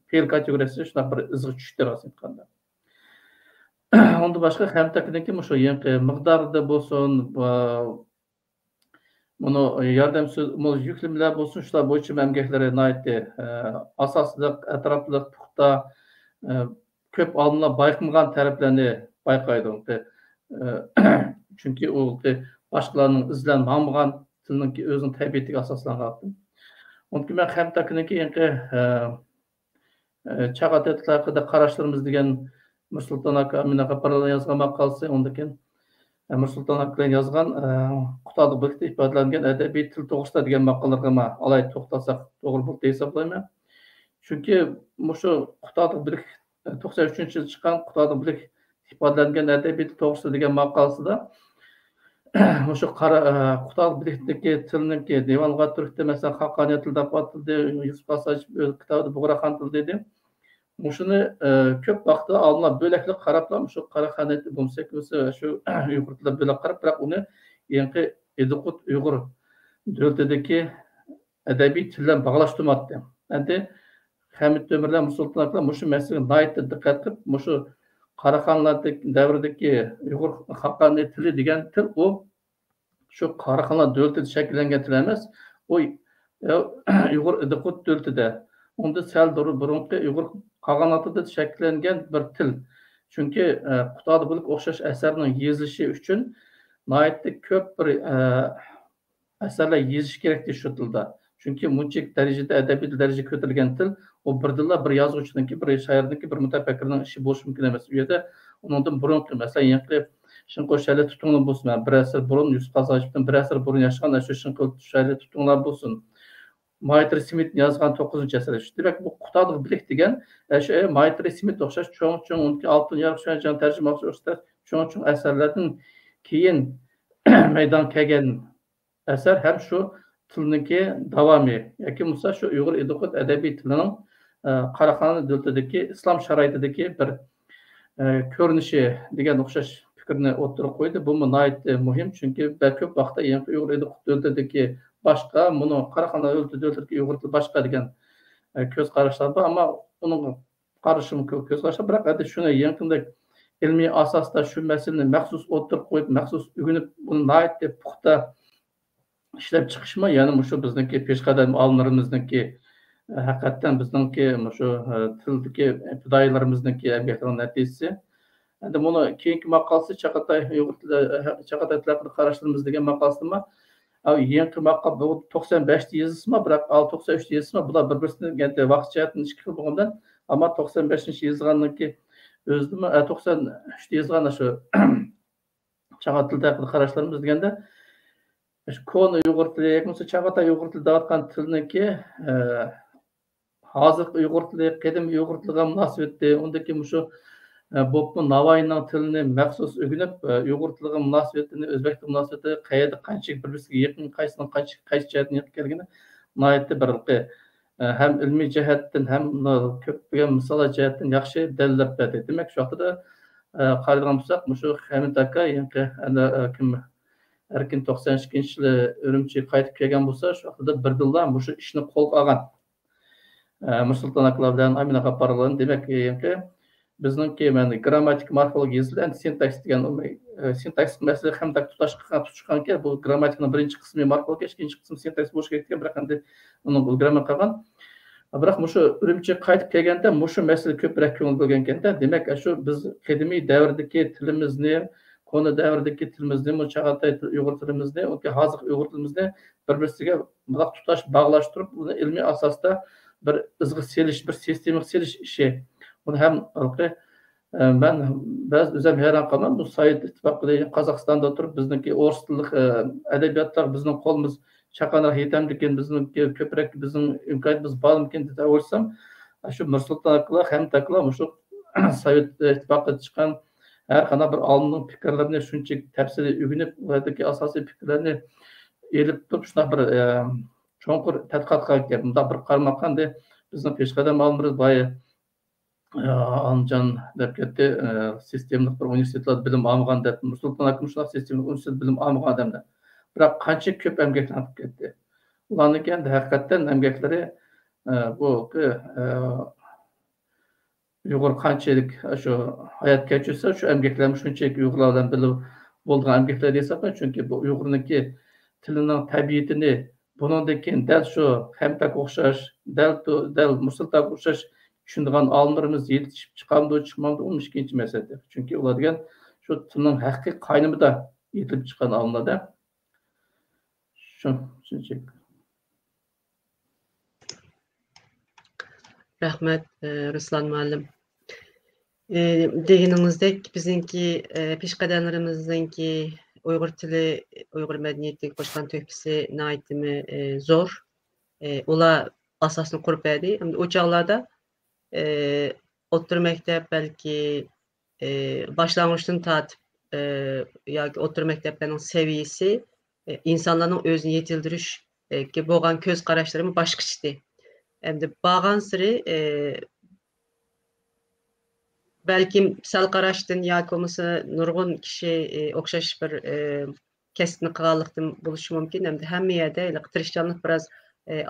Speaker 5: fe'l kategoriyasi shunaqa bir izg'i tushdi rostdan aytganda. Onda boshqa Hamtakniki shu yangi miqdorda bo'lsin, bunu yardım söz, yüklümler olsun, şular boyunca memgeklere naitdi. Asaslık, etraflılık, puxta, köp alımlar bayqımgan taraflarını bayqaydı. Çünkü o başkalarının izlen mamıgan tilinin ki özünün tabiatı asaslanğandı. Onun ki ben Hamtakniki yangi çağat etkilakıda qaraşlarımız degen Nursultan aka Aminaga paralel yazgan maqalası, ondaki Nursultan aka yazgan Qutadıq birlikte ifadelengen edebi til to'g'risida degan maqolalarga alay to'xtalsak to'g'ri bo'ldi deb hisoblayman. Chunki shu Qutadıq birlik 93-yilda chiqqan Qutadıq birlik ifadelengen edebi til to'g'risida degan maqolasida shu Qutadıq birlikdagi tilniki Divanlug'at turkda masalan Haqqoniyat tilida atildi, Yusuf Qasayev kitobida Bug'raxon til dedi. Şunu köp vaqtda olimlar bo'lakli qarablar, shu Qaraqanat bo'lsak, shu Uyg'ur tilida bo'lak qarab, biroq uni yangi Ediqut Uyg'ur davlatidagi adabiy til bilan bog'lashtirmoqda. Endi Hamid Temirlar, Nursulton akalar shu masalaga nihoyatda diqqat qilib, shu Qaraqanlardagi davridagi Uyg'ur Haqqoniy tili degan til u shu Qaraqanlar davlatida shakllangan til emas, u Uyg'ur Ediqut davlatida onda sal burungi Uyg'ur qog'onatida shakllangan bir til. Chunki Qutadıq birlik o'xshash asarning yezilishi uchun nihoyatda ko'p bir asarlar yezish kerakdi shu tilda. Chunki bunchalik darajada adabiy darajaga ko'tarilgan til, u birdilla bir yozuvchiniki, bir shoirniki, bir mutafakkirning ishi bo'lishi mumkin emas. U yerda undan burungi masalan yangi Shinqul Shali Tutunglar bo'lsin, bir asr burun Yusuf Qasayevdan bir asr burun yashagan shu Shinqul Shali Tutunglar bo'lsin. Maytri Smith yazgan 9-asr. Demek bu Qutadıq birlik degan shu Maytri Smith o'xshash cho'ng-cho'ng 6 yarqshan tarjima o'xshash cho'ng-cho'ng asarlardan keyin maydon kelgan asar ham shu tilniki davomi yoki bo'lsa shu Uyg'ur Ediqut adabiy tilining Qaraqanat davlatidagi islom sharoitidagi bir ko'rinishi degan o'xshash fikrni o'tirib qo'ydi. Bu nihoyatda muhim, chunki ko'p vaqtda yangi Uyg'ur Ediqut davlatidagi başka, bunu Qaraqanat davlatidagi Uyg'ur tili boshqa degan ko'z qarashlar bor, ammo uning qarışım көз қарашы, бірақ әді шуны еңкіндек ilmiy asosda shu masalani maxsus o'tirib qo'yib, maxsus o'rganib, buni nayt deb puxta ishlab chiqishmi, ya'ni shu bizniki peshqadam olimlarimizniki haqiqatdan bizniki shu tildagi fidoyilarimizniki emgaklarning natijasi. Endi buni keyingi maqolasi Chaqatay Uyg'ur tili Chaqatay tili haqida qarashlarimiz degan maqolasimi, yangi maqol bu 95 yezismi, biroq 93 yezismi, bular bir-birini endi vaqt jihatdan ikki xil bo'lgandan, ammo 95 yezgandan o'zimi 93 yezgan shu Chaqatay tilida haqida qarashlarimiz deganda shu koni Uyg'ur tili yoki Chaqatay Uyg'ur tili deyotgan tilniki hozirgi Uyg'ur tili, qadim Uyg'ur tiliga munosabatda, undagi shu bo'pmi Navoiyning tilini maxsus o'rganib, Uyg'ur tiliga munosabatini, o'zbek tili munosabati qayerda qancha bir-biriga yaqin, qaysi jihatdan yaqin kelgani nihoyatda bir ham ilmiy jihatdan ham ko'plagan misollar jihatdan yaxshi dalillab berdi. Demak, shu haqida qaraydigan bo'lsak, shu Hamid aka kim erkin 92-yili Urumchiga qaytib kelgan bo'lsa, shu haqida birdilla shu ishni qo'lga olgan. Nursulton akalar bilan Amina G'affarova demak, bizningki mana grammatik morfologiya yezilgan sintaks degan sintaks masala ham tutishganki, bu grammatikaning birinchi qismi morfologiya, ikkinchi qismi sintaks bo'lishi kerak ekan, biroq endi uni bu grammar qilgan. Biroq shu Urumchiga qaytib kelganda shu masala ko'proq ko'ngil bo'lgan ekanda, demak, shu biz qadimiy davrdagi tilimizni, koni davrdagi tilimizni, Chaqatay Uyg'ur tilimizni, yoki hozirgi Uyg'ur tilimizni bir-biriga tutash, bog'lashtirib, uni ilmiy asosda bir izg'i selish, bir sistemik selish ishi. Bunu hem ben o'zim hayron qolman, bu Sovet ittifoqida Qozog'istonda o'tirib bizniki o'ris tilli adabiyotlar bizning qo'limiz chaqanroq yetamdikan, bizniki ko'proq bizning imkoniyatimiz bormikan deb o'ylsam, shu Nursulton akalar ham taklar shu Sovet ittifoqida chiqqan har qanday bir olimning fikrlarini shunchalik tafsiliy o'rganib, ulardagi asosiy fikrlarni elib turib shunaqa bir cho'nqur tadqiqot qilgan. Bunda bir qarmaqanda bizning peshqadam olimlarimiz boya Anjan deb ketdi, sistemlik bir universitetlarda bilim olmagan deb, Nursulton aka shunaqa sistemlik universitet bilim olmagan odamlar. Biroq qancha ko'p emgaklanib ketdi. Ularning endi haqiqatdan emgaklari bu Uyg'ur qanchalik shu hayot kechirsa, shu emgaklarni shunchalik Uyg'urlar bilan bilib bo'lgan emgaklar hisoblanadi, chunki bu Uyg'urniki tilining tabiatini bundan keyin dal shu Hamtak o'xshash, dal Nursulton o'xshash tushunadigan olimlarimiz yetishib chiqamdi, chiqmamdi, u ikkinchi masala. Chunki ular degan shu tilning haqiqiy qaynimida yetilib chiqqan olimlarda. Shunchalik.
Speaker 1: Rahmet Ruslan muallim. Deginimizdek bizimki peshqadamlarimizningki Uyg'ur tili, Uyg'ur medeniyetiga qo'shgan töhfesi nihoyatda zo'r. Ular asosini qurib berdi. O chog'larda o'rta maktab balki başlangıçtan tatip yoki o'rta maktablarning seviyesi insanların özünü yetildirish ki bo'lgan ko'z qarashlari boshqacha. Endi borgan siri balki sal qarashdan yoki bo'lmasa nurg'un kishi o'xshash bir kasbni qilganlikdan bo'lishi mumkin. Endi hamma yerda tirishchanlik biroz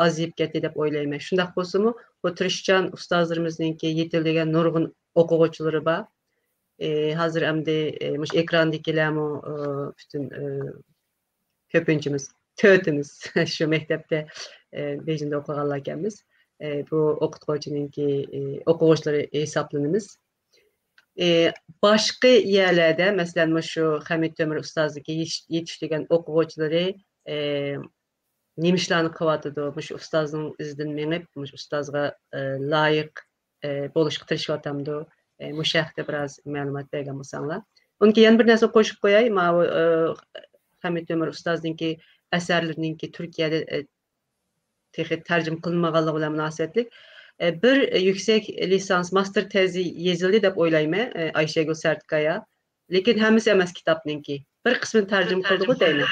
Speaker 1: aziyib ketdi deb o'ylayman. Shundaq bo'lsa-mu, bu tirishchan ustozlarimizningki yetilgan nurg'un o'quvchilari bor. Hozir endi mush ekrandagilarmi bütün ko'pinchimiz, to'rtimiz shu maktabda Bejinda o'qiganlar ekanmiz. Bu o'qituvchininki o'quvchilari hisoblanamiz. Başqa yerlarda, masalan, shu Hamid Temur ustozniki yetishtirgan o'quvchilari nemişlarni qilyotidi, shu ustozning izidan menib, shu ustozga loyiq bo'lishga tirishyapti. Mush haqida biroz ma'lumot bergan bo'lsanglar. Unga yana bir narsa qo'shib qo'yay. Hamid Temur ustozningki asarlariningki Turkiyada tarjim qilinmaganligi bilan munosabatlik bir yüksek lisans master tezi yezildi deb o'ylayman Ayşegül Sertkaya. Lekin hammasi emas kitobninki. Bir qismini tarjim qildi deyman.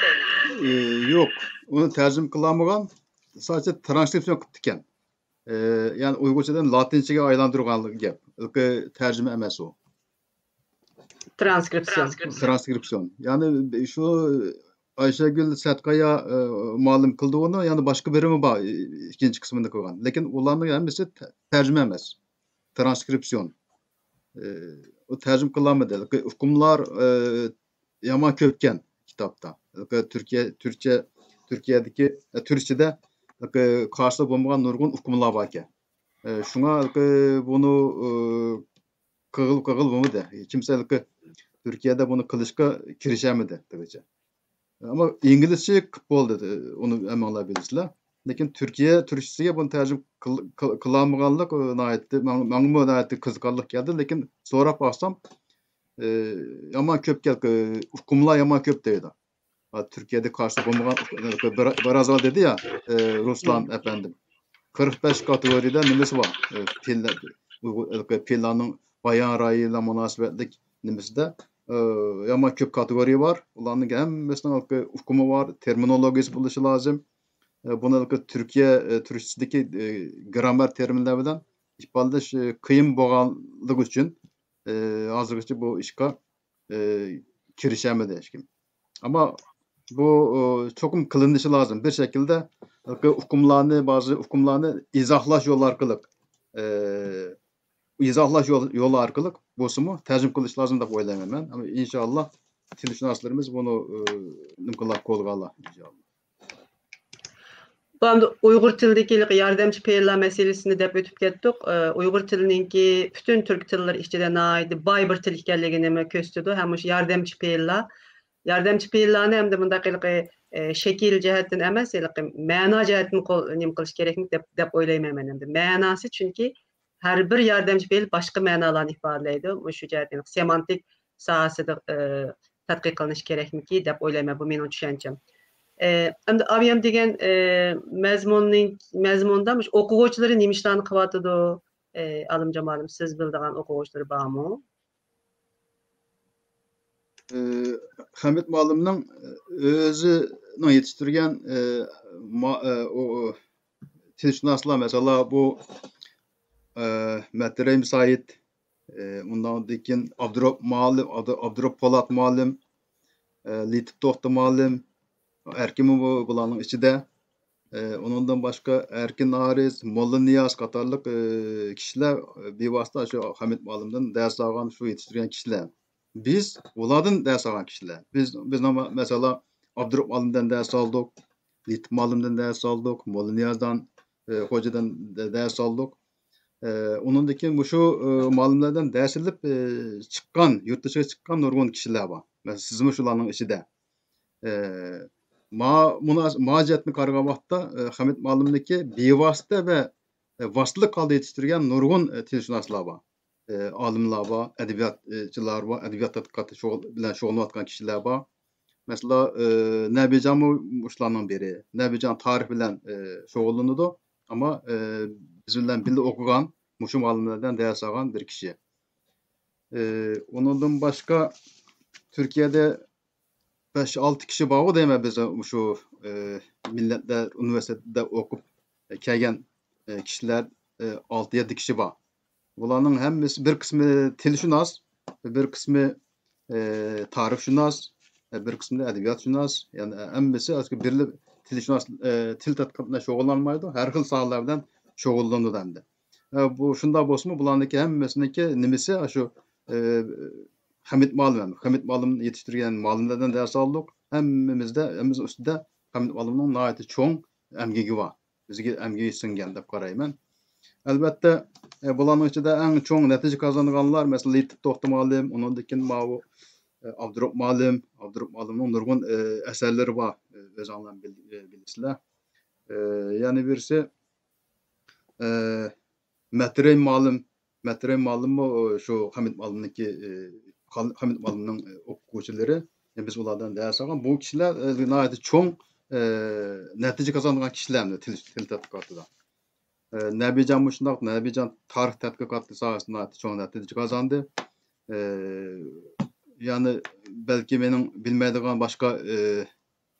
Speaker 3: Yo'q, uni tarjim qilmagan, sadece transkripsiyon qildi ekan. Yani Uyg'urchadan Latinchaga aylantirganligi gap. Ilki tarjima emas u. Transkripsiyon. Yani şu Ayşegül Sertkaya muallim qildi onu, yani başka birimi bor ikinci kısmını qilgan. Lekin ularning hammasi tarjima emas. transkripsiyon. O tercüm kılamıdı. Hükümler yaman köpken kitapta. Türkiye'deki Türkçe'de karşı bulunmayan nurgun hükümler var ki. Şuna bunu kığıl bulmadı. Kimse Türkiye'de bunu kılışka kirişemedi tabice. Ama İngilizce kıpol dedi. Onu emanla bilirler. Lakin Türkçesiye bunu tercüm kılamıganlık naitti. Mağmur naitti kızıkallık geldi. Lakin sonra baksam yaman köp geldi. Hükümler yaman köp deydi. Türkiye'de karşı bulunmayan biraz al dedi ya Ruslan efendim. 45 kategoride nimesi var. Planın bayan rayıyla münasebetlik nimesi de yaman köp kategori var. Ulanın hemmesinin hükümü var. Terminolojisi buluşu lazım. Buna Türkçedeki gramer terminlerden ifadeleş kıyım boğanlık için hazırlıkçı bu işe kirişemedi eşkim. Ama bu çok kılınışı lazım. Bir şekilde bazı hükümlerini izahlaş yolu arkalık bu sumu tercüm kılış lazım da oylayayım ben. Ama inşallah tilşünaslarımız bunu nımkılak kolgala inşallah.
Speaker 1: Bu Uygur tilideki yardımcı peyirler meselesini de ötüp kettik. Uygur tilininki bütün Türk tilleri içinde naidi bay bir til ekanligini köstüdü. Hem yardımcı peyirler. Yardımcı peyirlerni hem de bunda şekil cihetten emas, ma'na cihetten nim qilish kerakmi deb o'ylayman men endi. Ma'nasi chunki har bir yardımcı peyil boshqa ma'nolarni ifodalaydi. Shu jihatdan semantik sohasida tadqiq qilinish kerakmiki deb o'ylayman. Bu mening tushanchem. Endi aviyam degan mazmunda o'quvchilar nima ishlarni qilyotidi? Alimjon ma'lum, siz bildigan o'quvchilar bormi?
Speaker 3: Hamid Malım'ın özünü yetiştirgen o tilşünaslar mesela bu Metre Müsait ondan dikin Abdurrahman Polat Malım Litip Tohtu Malım Erkin bulanın içinde onundan başka Erkin Ariz, Molla Niyaz katarlık kişiler bir vasıta şu Hamid Malım'dan ders algan şu yetiştirgen kişiler. Biz ulardan ders alan kişiler. Biz mesela Abdurrahman'dan ders aldık, Litip Malım'dan ders aldık, Molla Niyaz'dan, hocadan ders aldık. Onundaki şu malımlardan ders edip yurt dışına çıkan nurgun kişiler var. Mesela sizin şuların içinde. Macetni kargavatta Hamid Malım'daki bivasıta ve vasıtlı kaldı yetiştirgen nurgun tilşünaslar var. Alimler var, edebiyatçılar var, edebiyat tadqiqatı bilen şoğlanatkan kişiler var. Mesela Nebican muşlarının biri, Nebican tarih bilen şoğlanıdı ama bizimle birlikte okugan, muşum alimlerden ders alan bir kişi. Ondan başka Türkiye'de 5-6 kişi var değil mi bizim şu milletler üniversitede okup kelgen kişiler 6-7 kişi var. Bunların hem bir kısmı tilşünas, bir kısmı tarihşünas, bir kısmı da edebiyatşünas. Yani hemmesi aslında birli tilşünas til tadqiqatına şoğullanmaydı. Her xil sahalardan şoğullandı dendi. Bu şunda bolsun bulandaki hemmesindeki nimesi şu Hamid Malım yetiştirgen malımlardan ders aldık. Hemmimiz üstünde Hamid Malım'ın nahayeti çoğun emgigi var. Bizge emgigi singen dep qarayman. Elbette bulanın içinde en çoğun netice kazananlar mesela Litip Tohtu Malım, onun dikin mavu Abdurrahman Malım'ın nurgun eserleri var. Özanlan bilisler. Yani birisi Metre Malım şu Hamid Malım'ın okuyucuları. Biz onlardan ders alan bu kişiler nahayeti çoğun netice kazanan kişiler til tadqiqatıda. Nebican muşundaq, Nebican tarih tadqiqatı sahasında çoğun netice kazandı. Yani belki benim bilmediğim başka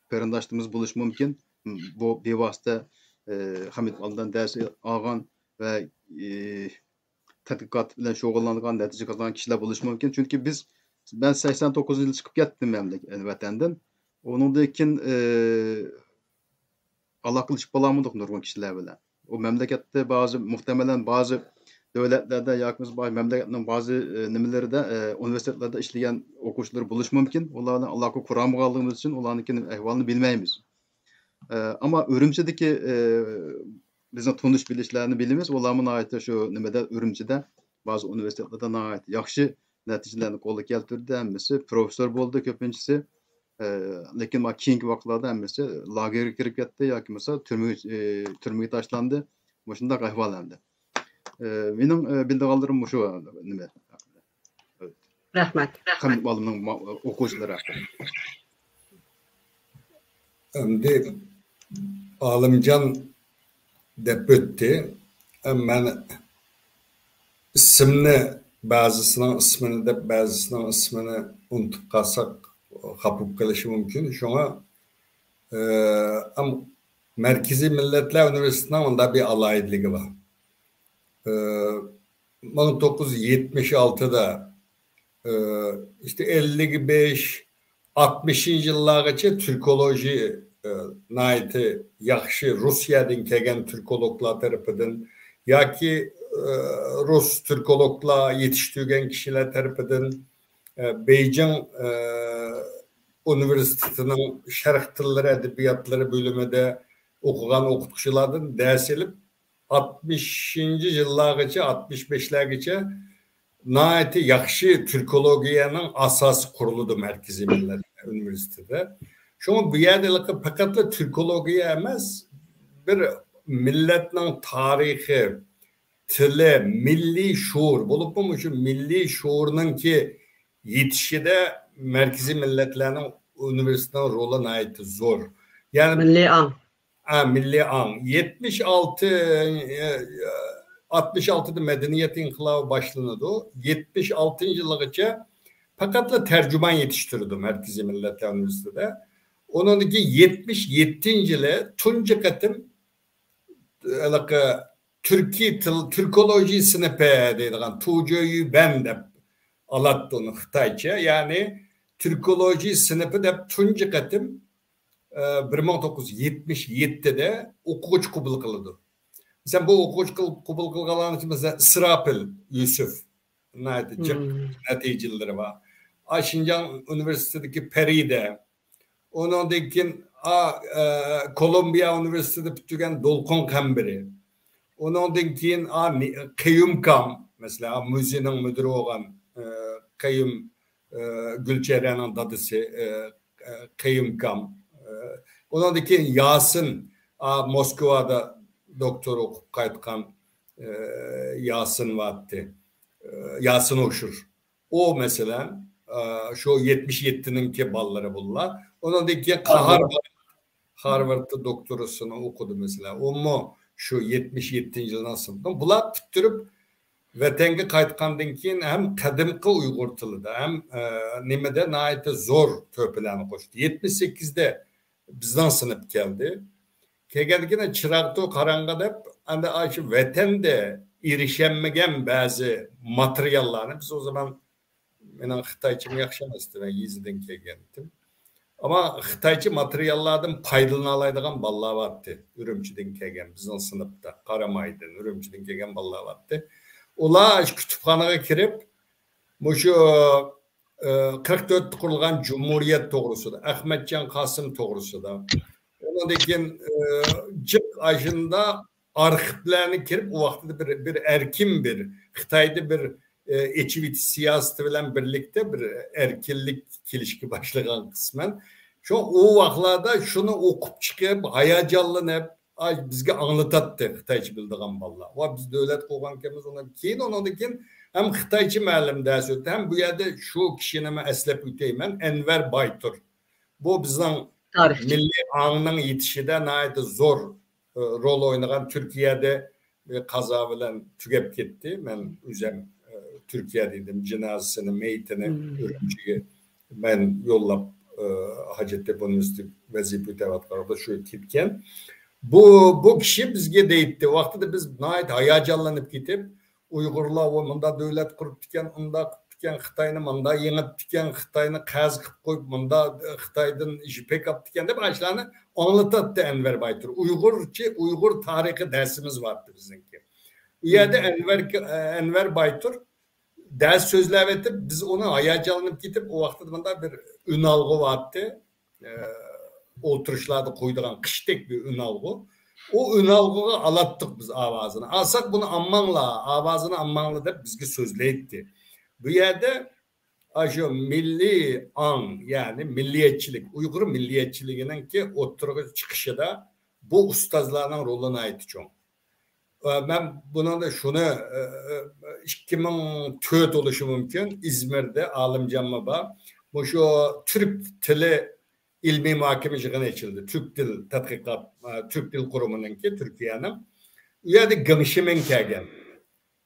Speaker 3: qarindaşlarımız buluş mümkün. Bu bevasıta Hamid Malım'dan ders algan ve tadqiqat bilen şoğullangan netice kazanan kişiler buluş mümkün. Çünkü ben 89 yıl çıkıp gittim memleketten. Onundakin alakalı iş bulamadık nurgun kişiler bilen. O memlekette muhtemelen bazı devletlerde yakımız bazı memleketlerin bazı nimelerinde üniversitelerde işleyen okuşları buluş mümkün. Onların alaka kuramığalığımız için onların ehvalını bilmeyimiz. Ama Ürümçi'deki bizim tanış bilişlerini bilimiz. Onların ait şu nimede Ürümçi'de bazı üniversitelerde ait yaxşı neticelerini qo'lga keltirdi. Hammasi professor bo'ldi ko'pinchisi. Lekin ma keyingi vaqtlarda hammasi lagerga kirib ketdi yoki bo'lmasa turmaga tashlandi. Shunday ahvollarda. Mening bildiganlarim shu nima.
Speaker 1: Rahmat.
Speaker 3: Qanday olimning o'quvchilari haqida.
Speaker 2: Endi Alimcan deb o'tdi. Men ismini ba'zisining ismini deb ba'zisining ismini unutib qolsak xafa qilishi mumkin. Shunga Merkezi Milletler Üniversitesi'nin onda bir alayidligi var. 1976'da işte 55-60 yıllargacha Türkoloji naiti yaxshi Rusiyadan kelgan Türkologlar tarafından yoki Rus Türkologlar yetiştirgan kişiler tarafından Beijing Üniversitesi'nin Şerh Tilleri Edebiyatları bölümünde okugan okutuşulardan ders elip 60. yıllargacha 65'lergacha naiti yaxshi Türkologiyanın asası kuruludu Merkezi Milletler Üniversitesi'de. Şunu bu yerde fakat Türkologiya emas, bir milletinin tarihi, tili, milli şuur bulup mu şu milli şuurunun ki yetişide Merkezi Milletler'in üniversitenin rolü ait zor. Yani
Speaker 1: Milli an.
Speaker 2: Milli an. 66'da Medeniyet İnkılabı başlandı o. 76. yıllarca fakat tercüman yetiştirdi Merkezi Milletler Üniversitesi'de. Onundaki 77. yılı tunca katım Türkoloji sınıfı dediğin Tuğcu'yu ben de alattı onu Xitayca. Yani Türkoloji sınıfı da tunca katım 1977'de okuyucu kabul kıldı. Mesela bu okuyucu kabul kılgılan için mesela Sırapil Yusuf neticeleri var. Şincan Üniversitesi'ndeki Peride, onundakin Kolombiya Üniversitesi'de bitiren Dolkon Kambiri, onundakin Kayyum Kam, mesela müziğinin müdürü olan Kayyum Gülçeren'in dadısı Kayyum Kam, onundakin Yasin, Moskova'da doktor okup kayıtkan Yasin vardı, Yasin Oşur. O mesela şu 77'nin ki balları bunlar. Onundaki Harvard'da doktorasını okudu mesela. O mu şu 77. yıldan sınıftan. Bunlar tutturup vatanga qaytqandan keyin hem qadimqi Uyg'ur tilida hem nimada naite zor to'plarni qo'shdi. 78'de bizdan sınıf geldi. Kelganigina chiraqda qaranga deb anda shu vatanda erişenmegen bazı materyallarni biz o zaman mening Xitoycham yaxshi emasdi, men Yizidan kelgandim. Ama Xitoycha materiallardan foydalana oladigan bolalar vardı. Ürümchidan kelgan bizning sinfda, Qaramaydan, Ürümchidan kelgan bolalar vardı. Ular kütüpxonaga kirib, shu 44 qurilgan Cumhuriyet to'g'risida, Ahmadjon Qosim to'g'risida, undan keyin jiq ajında arxivlarni kirib, o vaqtda bir erkin bir Xitoyda bir Eçivit siyaseti bilen birlikte bir erkinlik kilişki başlayan kısmen. Şu o vaxtlarda şunu okup çıkıp hayacanlanıp bizge anlatattı Xitayçı bildiğin valla. O biz devlet koğankemiz ona keyin onundakin hem Xitayçı müəllim ders ötü hem bu yerde şu kişinin eslep üteymen Enver Baytur. Bu bizden milli anının yetişide naiti zor rol oynayan Türkiye'de kaza bilen tügep gitti. Ben üzem Türkiye'deydim. Cenazesini, meyitini Ürümçi'ye ben yollap Hacettepe Üniversitesi vazife tevatlarında şu gitken. Bu kişi bizge deyipti. Vaxtıda biz nait hayacanlanıp gidip Uygurlar o mında devlet kurup diken, onda diken Xitayını mında yenip diken Xitayını qaz qıp koyup mında Xitaydan jipek ap diken de başlarını anlatattı Enver Baytur. Uygur tarihi dersimiz vardı bizimki. Bu yerde Enver Baytur ders sözler etip biz onu hayacanlanıp gidip o vaxtında bir ün algı vardı. Oturuşlarda koyduğun kıştek bir ün algı. O ün algıyı alattık biz avazını. Alsak bunu ammanla, avazını ammanla da bizge sözleydi. Bu yerde şu milli an yani milliyetçilik, Uygur milliyetçiliğinin ki oturuğu çıkışı da bu ustazlarının roluna ait çok. Ben buna da şunu 2004 oluşu mümkün. İzmir'de Alimcan Baba bu şu Türk Dili ilmi muhakemeciğine açıldı. Türk Dil Tatkikat, Türk Dil Kurumu'nun ki Türkiye'nin. Ya da Gönşimin kegen.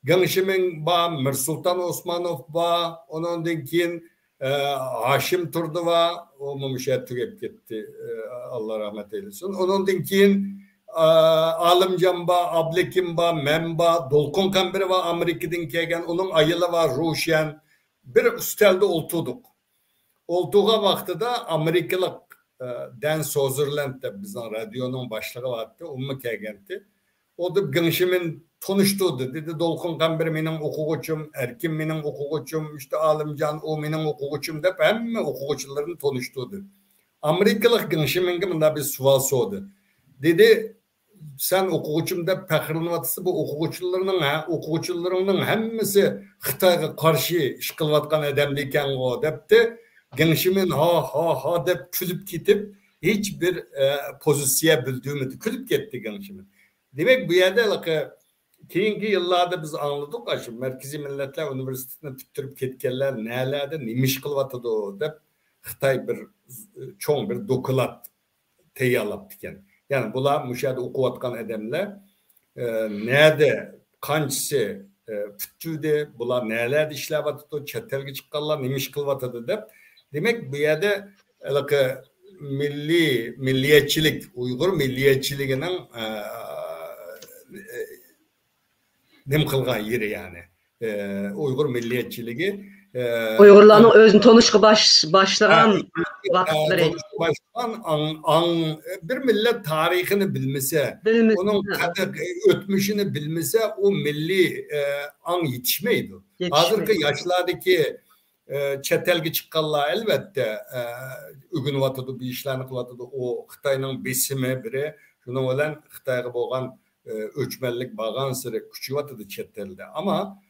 Speaker 2: Gönşimin ba, Mirsultan Osmanov ba, onun dinkin Haşim Turdu va, o mümüşet tükep gitti. Allah rahmet eylesin. Onun dinkin Alimcan ba, Ablekim ba, Memba, Dolkun Kambiri va, Amerika'dan kegen, onun ayılı var, Ruşen. Bir üstelde oltuduk. Olduğu vakti da Amerikalık Dan Sutherland'da bizden radyonun başlığı vardı. Onu kegenti. O da Gönşimin tanıştırdı. Dedi Dolkun Kambiri benim okuguçum, Erkin benim okuguçum, işte Alimcan o benim okuguçum deyip hem okuguçularını tanıştırdı. Amerikalık Gönşimin'e bunda bir sual sordu. Dedi sen okuguçum deyip pəxirlənvatsı bu okuguçularının hemmisi Xitayga karşı iş kılvatkan edemliyken o deyipti. Gönşimin ha deyip külüp gitip hiçbir pozisiye bildiğimdi. Külüp gitti Gönşimin. Demek bu yerde keyinki yıllarda biz anladık ki Merkezi Milletler Üniversitesi'ne tüttürüp ketkenler nelerde nemiş kılvatıdı o deyip Xitay bir çoğun bir dokulat teyalap diken. Yani bunlar müşahede okuvatkan edemler nerede kancısı püttüydü, bunlar nelerde işler vatıdı, çetelgi çıkarlar, nemiş kılvatıdı deyip demek bu yerde milliyetçilik, Uygur milliyetçiliğinin nem kılgan yeri yani. Uygur milliyetçiliği
Speaker 1: Uygurların özünü tanışkı başlayan vakitleri.
Speaker 2: Bir millet tarihini bilmese, onun ötmüşünü bilmese o milli an yetişmeydi. Hazırki yaşlardaki çetelgi çıkallar elbette ügün vatıdı, bir işlerini kılatıdı. O Xitay'nın besimi biri, şunu olan Xitay'a boğan ölçmellik bağın sıra küçük vatıdı çetelde. Ama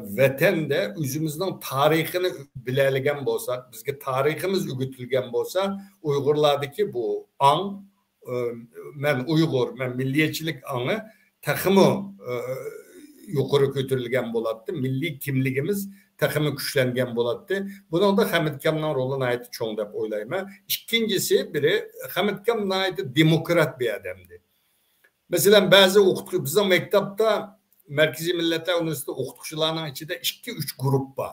Speaker 2: vatanda özümüzün tarixini bileligen bolsa, bizge tariximiz ügütülgen bolsa, Uygurlardaki bu an, men Uygur, men milliyetçilik anı takımı yukarı götürülgen bolattı. Milli kimligimiz takımı güçlengen bolattı. Bunun da Hamid Kam'ın roluna ait çoğun dep oylayma. İkincisi biri Hamid Kam'ın ait demokrat bir adamdı. Mesela bazı okutku bizim mektepte Merkezi Milletler Üniversitesi okutkuçularının içinde 2-3 grup var.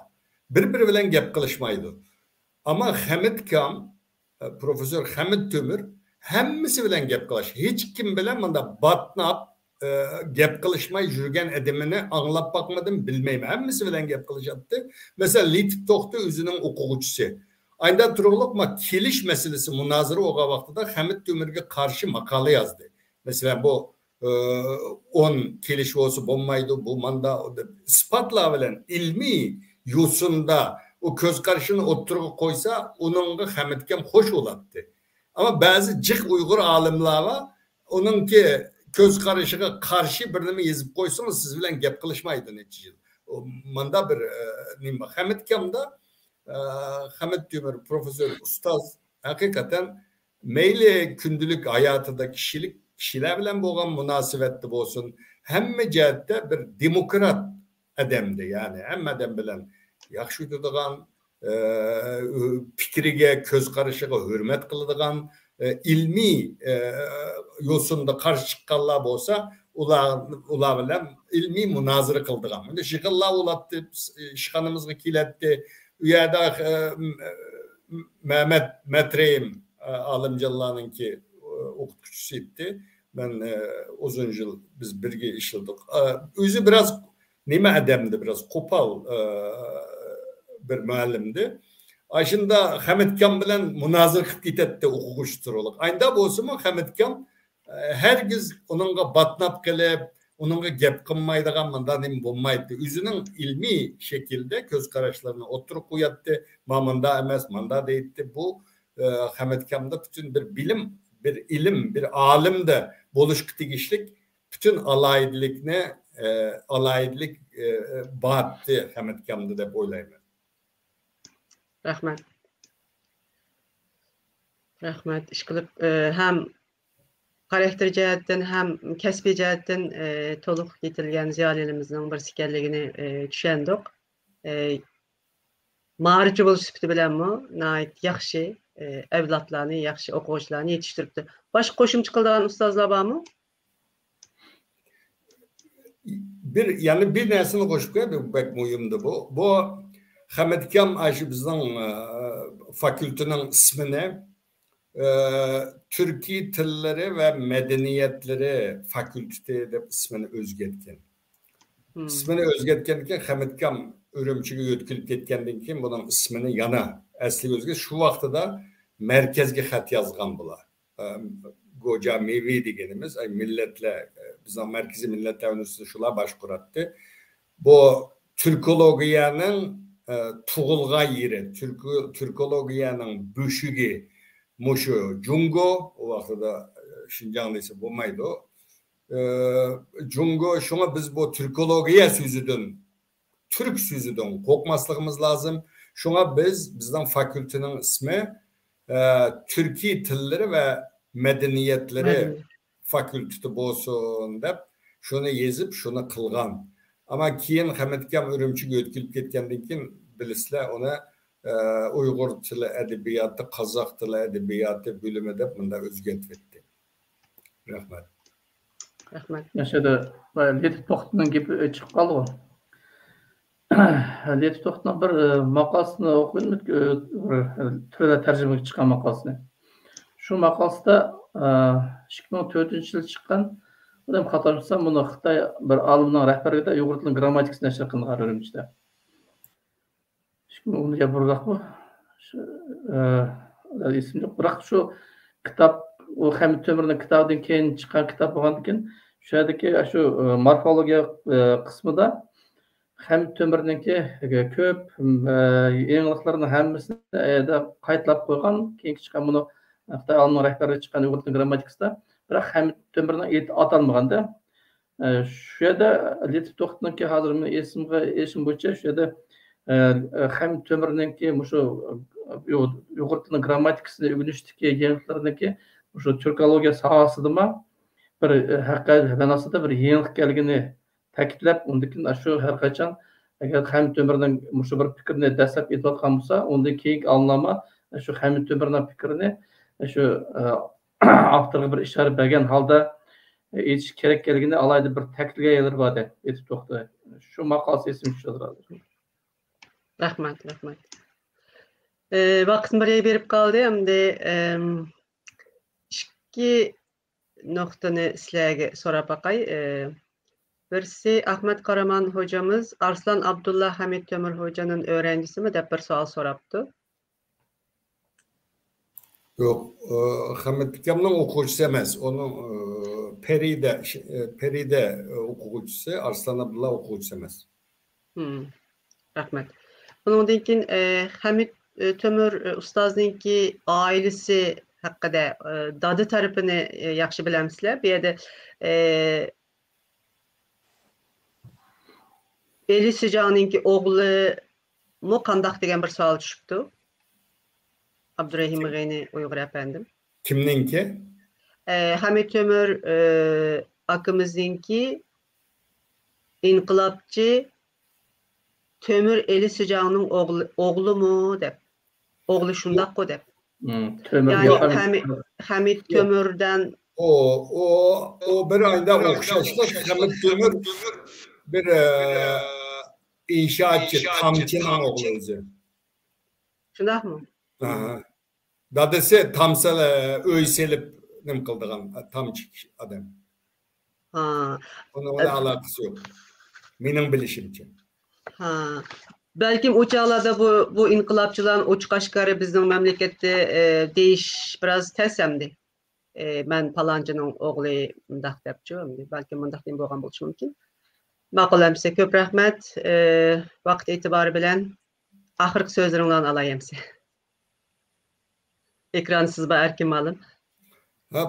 Speaker 2: Birbiri bilen gep kılışmaydı. Ama Hamid Kam, Profesör Hamid Tömür hemmisi bilen gep kılış. Hiç kim bilen bunda batnap gep kılışmayı jürgen edimini anlap bakmadım bilmeyim. Hemmisi bilen gep kılışattı. Mesela Litip Tohtu özünün okuguçusu. Aynı turuluk kiliş meselesi münazırı o vaxtıda Hamid Tömür'e karşı makale yazdı. Mesela bu 10 kiliş olsa bombaydı bu manda ispatla bilen ilmi yusunda o göz karşını oturup koysa onun Hamid Kam hoş olattı. Ama bazı cık Uygur alimler var onunki göz karışığı karşı birini yazıp koysanız siz bilen gep kılışmaydı neticede. Manda bir Hamid Kam'da Hamid Tömür profesör ustaz hakikaten meyli kündülük hayatında kişiler bilen boğan münasebetli olsun. Hemme cihette bir demokrat adamdı yani. Hem adam bilen yaxşı tutulan, fikriga göz karışığı hürmet kılıdıgan, ilmi yolsunda karşı çıkanlar olsa ular bilen ilmi münazırı kıldıgan. Şimdi şıkıllar ulattı, şıkanımızı kiletti. Üyada Mehmet Metreyim Alimcanlar'ın ki okutkucusu etti. Ben uzun yıl biz birge işledik. Özü biraz neme adamdı, biraz kopal bir müellimdi. Aşında Hamid Kam bilen münazır kıp gitetti okuguçtur olarak. Aynı da olsa mı Hamid Kam herkes onunla batnap gelip onunla gep kılmaydıgan mından bulmaydı. Üzünün ilmi şekilde göz kararlarını oturup koyattı. Mamında emez, manda deyildi. Bu Hamet Kam'da bütün bir bilim, bir ilim, bir alim de buluşuk digişlik bütün alaydilikne alaydilik bağıttı Hamet Kam'da da oylayım.
Speaker 1: Rahmet. Rahmet. İş kılıp hem karakter cihetten hem kesbi cihetten toluk getirilgen ziyalerimizden bir sikerligini düşendik. Mağrıcı boluş süpütü bilen mi? Nait yaxşı evlatlarını, yaxşı okuyucularını yetiştiripti. Başka koşum çıkıldığın ustazlar var mı?
Speaker 2: Yani bir nesini koşup koyuyor, pek mühimdi bu. Bu Hamet Kam aşı bizden fakültünün ismini Türkiye Tilleri ve Medeniyetleri Fakültesi de ismini özgetken. İsmini özgetkenken Hamet Kam Ürümçi'ye yötkülüp ketkendiğin kim bunun ismini yana asli özget. Şu vakti da merkezge xat yazgan bula. Goca Mevi degenimiz milletle bizden merkezi milletler üniversitesi şula başkurattı. Bu Türkologiyanın tuğulga yeri, Türkologiyanın büşügi Muşu Jungo, o vakti da Şincan'da ise bulmaydı o. Jungo, şuna biz bu Türkologiya sözüdün, Türk sözüdün korkmaslığımız lazım. Şuna bizden fakültenin ismi Türkiye Tilleri ve Medeniyetleri Fakültesi bolsun dep şunu yazıp şunu kılgan. Ama keyin Hamet Kam Ürümçi'ye ötkülüp ketkendan keyin bilisizlar ona Uygur tili edebiyatı, Kazak tili edebiyatı bölümü dep mında özgertvetti. Rahmet.
Speaker 1: Rahmet.
Speaker 5: Yaşadı. Letip Toxtunun gibi çıkıp kaldı. Letip Toxtunun bir makalsını okuyun, türlü tercüme çıkan makalsını. Şu makalsıda 2004 yıl çıkan, adam katarmışsam bunu Xitay bir alımdan rehberliğinde Uygur tilinin grammatikasına çıkın kararım işte. Şimdi onu yapırdık mı? İsim yok. Bırak şu kitap, o Hamit Tömür'ün kitabından keyin çıkan kitap olgandan keyin şuradaki şu morfologiya kısmı da Hamit Tömür'ninki köp yeniliklerini hammasini da qaytlab qo'ygan. Keyin chiqqan bunu Xitoy alımning rahbari chiqqan Uygur tilinin grammatikasida, biroq Hamit Tömür'ning atalmaganda. Şu yerda Letip Toxtununki hozir men esim bo'yicha şu yerda Hamit Tömür'ninki şu Uygur tilinin grammatikasini öğrenişdeki yeniliklerindeki şu Türkologiya sahasıdama bir haqiqat manasida bir yenilik kelgini ta'kidlab, undan keyin şu har qachon agar Hamit Tömür'ning şu bir fikrini dastlab aytayotgan bo'lsa, undan keyingi anlama şu Hamit Tömür'ning fikrini şu avtorga bir ishora bergan holda aytish kerak kelgini alayda bir ta'kidga yelir bor deb aytib to'xtadi. Şu maqolasi esim tushadi.
Speaker 1: Rahmet, rahmet. Vaktin buraya berip kaldı hem de iki noktanı sizlerge sorap bakay. Birisi Ahmet Karaman hocamız Arslan Abdullah Hamit Tömür hocanın öğrencisi mi de bir sual soraptı.
Speaker 2: Yok, Hamet Kam'ın okuyucusu emez. Onun Peride okuyucusu, Arslan Abdullah okuyucusu emez.
Speaker 1: Rahmet. Bundan keyin Hamit Tömür ustazdınki ailesi hakkında dadı tarafını yaxşı bilemsizler. Bir yerde Eli Sıcağı'nınki oğlu mu kandak degen bir sual düşüptü. Abdurrahim G'ni Uygur efendim.
Speaker 2: Kimninki?
Speaker 1: Hamit Tömür akımızdınki inkılapçı Tömür Eli Sıcağı'nın oğlu mu dep. Oğlu şundak o dep. Yani Hamit Tömür'den
Speaker 2: o bir ayda okşaşlık Hamit Tömür bir inşaatçı Tamçı'nın oğlu özü.
Speaker 1: Şundak mı?
Speaker 2: Dadası Tamsal öyselip nem kıldığın Tamçı adam. Onun alakası yok. Benim bilişimce.
Speaker 1: Belki uçağlarda bu inkılapçıların uç kaşgarı bizim memlekette değiş biraz tersemdi. ben palancının oğlu mındaq depçi, belki mındaq deyim boğan buluşu mümkün. Maqul emse köp rahmet. Vaqt etibarı bilen ahırqı sözlerinden alayım size. Ekranı siz ba erkim alın.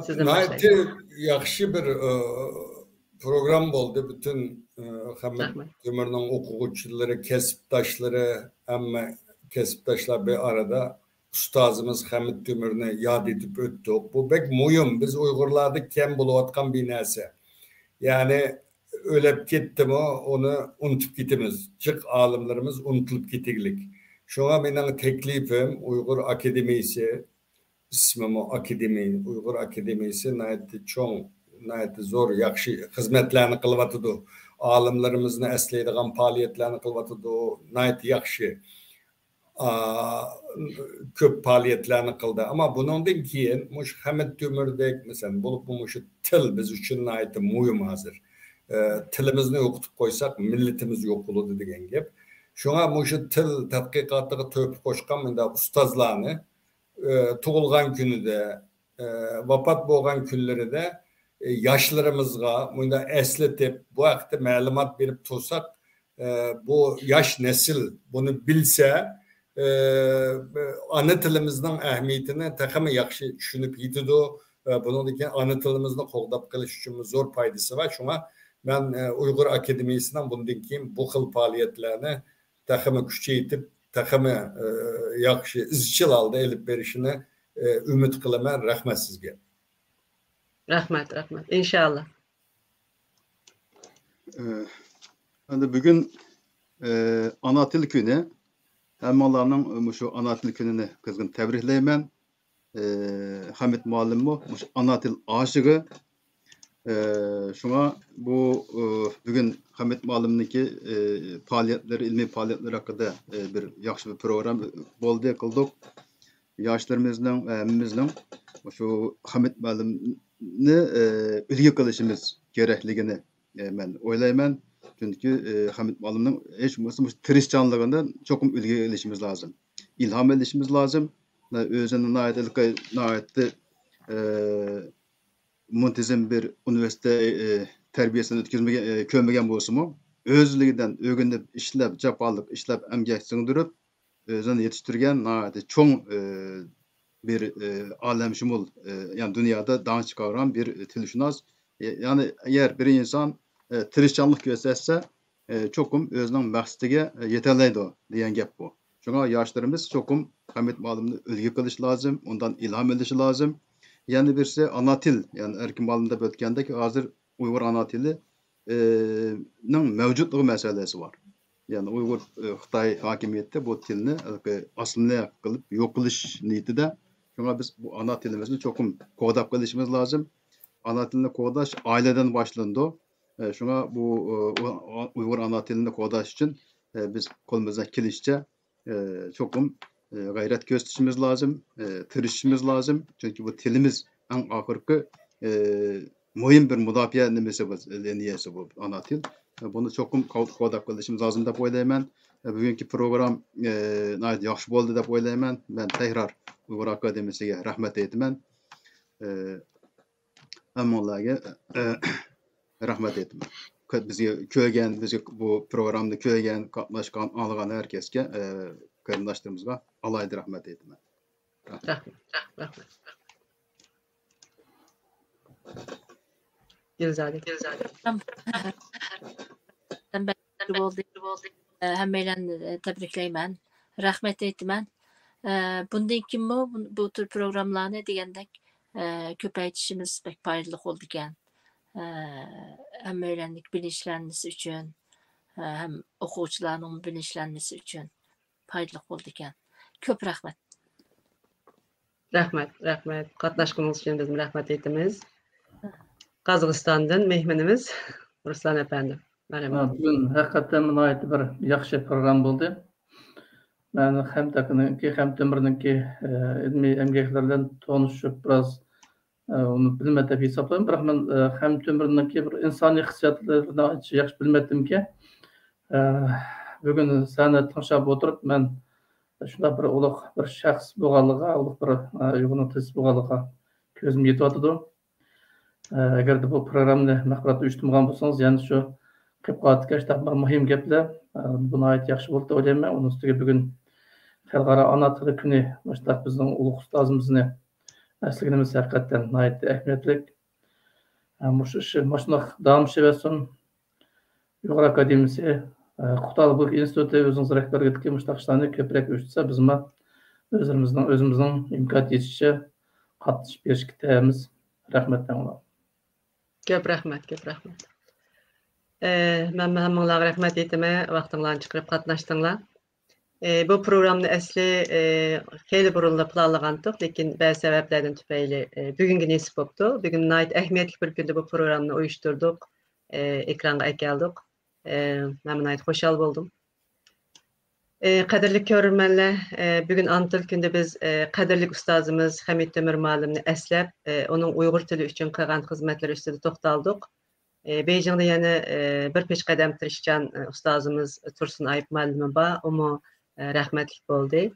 Speaker 1: Sizden
Speaker 2: Naiti
Speaker 1: başlayın.
Speaker 2: yaxşı bir program oldu. Bütün Hamid
Speaker 1: Rahmet.
Speaker 2: Ömür'ün okuyucuları, kesiptaşları, ama kesiptaşlar bir arada ustazımız Hamid Ömür'ünü yad edip öttük. Bu pek mühim. Biz Uygurlarda kem buluvatkan bir nese. Yani ölüp gitti mi onu unutup gitimiz. Çık alimlerimiz unutulup gitiglik. Şuna benim teklifim Uygur Akademisi, ismim o akademi, Uygur Akademisi nayeti çoğun, nayeti zor, yakşı hizmetlerini kılvatıdı. Alimlerimizin esleydiğen faaliyetlerini kılvatıdı. Nayeti yakşı köp faaliyetlerini kıldı. Ama bundan keyin muş Hamid Ömür'dek mesela bulup bu til biz için nayeti mühim hazır. Tilimizni yo'qitib qo'ysak millatimiz yo'q bo'ladi degan gap. Shunga mushu til tadqiqotiga to'p qo'shgan menda ustozlarni tug'ilgan kunida, vafot bo'lgan kunlarida yoshlarimizga bunda eslatib, bu haqda ma'lumot berib tursak, bu yosh nesil buni bilsa, ana tilimizning ahamiyatini taxmi yaxshi tushunib yetadi. Bundan keyin ana tilimizni qo'llab qilish uchun zo'r foydasi var. Shunga ben Uygur Akademisi'nden bundan keyin bu xil faaliyetlerini takımı küçeytip takımı yakşı izchil aldı elip berişini ümit kılaman. Rahmet sizge.
Speaker 1: Rahmet. İnşallah.
Speaker 3: Bugün ana til günü. Hammalarning şu ana til gününü kızgın tebrikleymen. Hamid muallim bu ana til aşığı. Şuna bu bugün Hamid muallimniki faaliyetleri, ilmi faaliyetleri hakkında bir yaxşı bir program boldu kıldık. Yaşlarımızdan, emimizden şu Hamid muallimni ilgi kılışımız gerekligini ben oylayman. Çünkü Hamid muallimning hiç tirişçanlığından çok ilgi kılışımız lazım. İlham edişimiz lazım. Özünün naitli muntizim bir üniversite terbiyesini kömegen bolsumu özlüğünden ögünüp işlep japalık işlep emgek singdirip özünü yetiştirgen çoğun bir alemşumul yani dünyada dan çıkaran bir tilşunas. Yani eğer bir insan tirişçanlık gösterse çokum özünün maqsadiga yeterleydi deyen gap bu. Şuna yaşlarımız çokum Hamid muallimni ilgi kılış lazım, ondan ilham edishi lazım. Yani birisi ana til, yani erkin balında bötkendeki hazır Uygur ana tilinin mevcutluğu meselesi var. Yani Uygur Xitay hakimiyette bu tilini aslında kılıp yok kılış niyetinde. Çünkü biz bu ana tilimizi çok kodap kılışımız lazım. Ana tilini kodaş aileden başlandı. Şuna bu Uygur ana tilini kodaş için biz kolumuza kilişçe çok gayret gösterişimiz lazım, tirişimiz lazım. Çünkü bu tilimiz en ahırkı mühim bir müdafiye niyesi bu ana til. Bunu çok kodap kılışımız lazım da oylayman. Bugünkü program yaxşı boldu da oylayman. Ben tekrar Uygur Akademisi'ye rahmet etmen. Hammalarga rahmet etmen. Bizge köygen, bizge bu programda köygen, katlaşkan, algan herkeske qarindoshlarımızga alayda rahmet etmen.
Speaker 1: Rahmet. Gilzade.
Speaker 4: Ben oldu. Hemmeyle tebrikleymen. Rahmet etmen. Bundan kim bu tür programlarını diyendek köpeytişimiz pek faydalı oldu iken. Hem öğrendik bilinçlenmesi için, hem okuyucuların bilinçlenmesi için faydalı oldu iken. Köp rahmet.
Speaker 1: Rahmet. Qatnaşqınız için bizim rahmet etimiz. Qazaqstan'dan mehmanimiz Ruslan efendim. Merhaba.
Speaker 5: Bugün hakikaten ait bir yaxşı program buldu. Ben hem takınınki hem Temur'unki ilmi emgeklerden tanışıp biraz onu bilmediğim hesaplayayım. Бірақ ben hem Temur'unki bir insani hissiyatlarını yaxşı bilmedim ki bugün seni tanışıp oturup ben şunda bir ulaq bir şahs boğalığa, ulaq bir Uyghur'un tiz boğalığa Közüm yetyapdy. Eger de bu programny maqbrat uyuşturmagan bolsaňyz, ýani şu qıpqat geçtap mühim gepler, buna ait yaxşı boldy diýip öýleýän. Onuň üstüge bugün Halkara ana tili güni başlap bizning ulug' ustazymyzyny esliginimiz hakykatdan naýat ähmiýetlik. Maşundaq dawam şebersin. Ýogary akademisi, Qutalyk instituty özüňiz rehberlikde muştaq işlerini köprek uyuştursa, biz özümizden imkan yetişçe katlaşıp berişik täýämiz. Rahmetden olar.
Speaker 1: Köp rahmet. Men hammaňlarga rahmet etime, wagtyňlaryny çykyryp gatnaşdyňlar. Bu programny esli heli burunla planlagandyk, lekin bäzi sebäplerden tüpeýli bugünkü nesip bopdy. Bugün naýat ähmiýetli bir günde bu programny uyuşturduk, ekranga äkeldik. Men naýat hoşal boldum. Qadirli görürmenler, bugün Antil günde biz qadirli ustazymız Hamid Demir malimni esläp, onuň Uygur tili üçin kılgan hyzmatları üstünde toktaldyk. Beýjingde ýene bir peşgadam tirişçan ustazymız Tursun Ayıp malimy bar, omo rahmetlik boldy.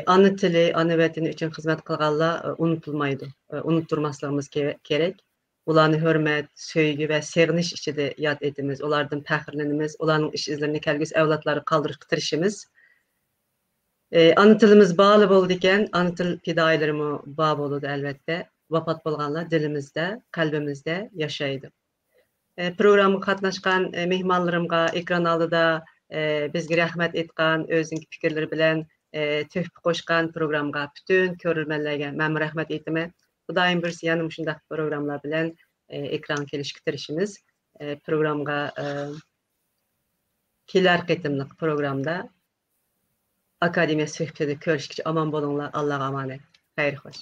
Speaker 1: Ana tili, ana wetini üçin hyzmat kılganlar unutulmaýdy. Unutturmaslygymyz gerek. Ularny hörmet, söýgü we seginiş içinde ýad etimiz, olardan pähirlenimiz, olanyň iş izlerini kelgüs awlatlary kaldyryp tirişimiz. Ana tilimiz bağlı boldy eken, ana til fidaýlarymı ba boldy elbetde. Wapat bolganlar dilimizde, kalbimizde ýaşaýdy. Programga katnaşkan mehmanlarymga ekran aldyda bizge rahmet etgan, özüňki pikirleri bilen töhfe goşgan programga bütün körülmenlerge men rahmet etime. Hudaýym birisi ýany şundak programlar bilen ekran kelişiktirişimiz. Programga keler qitimlik programda akademiýa söhbeti görüşikçe aman bolunlar. Allaha amanet. Haýry hoş.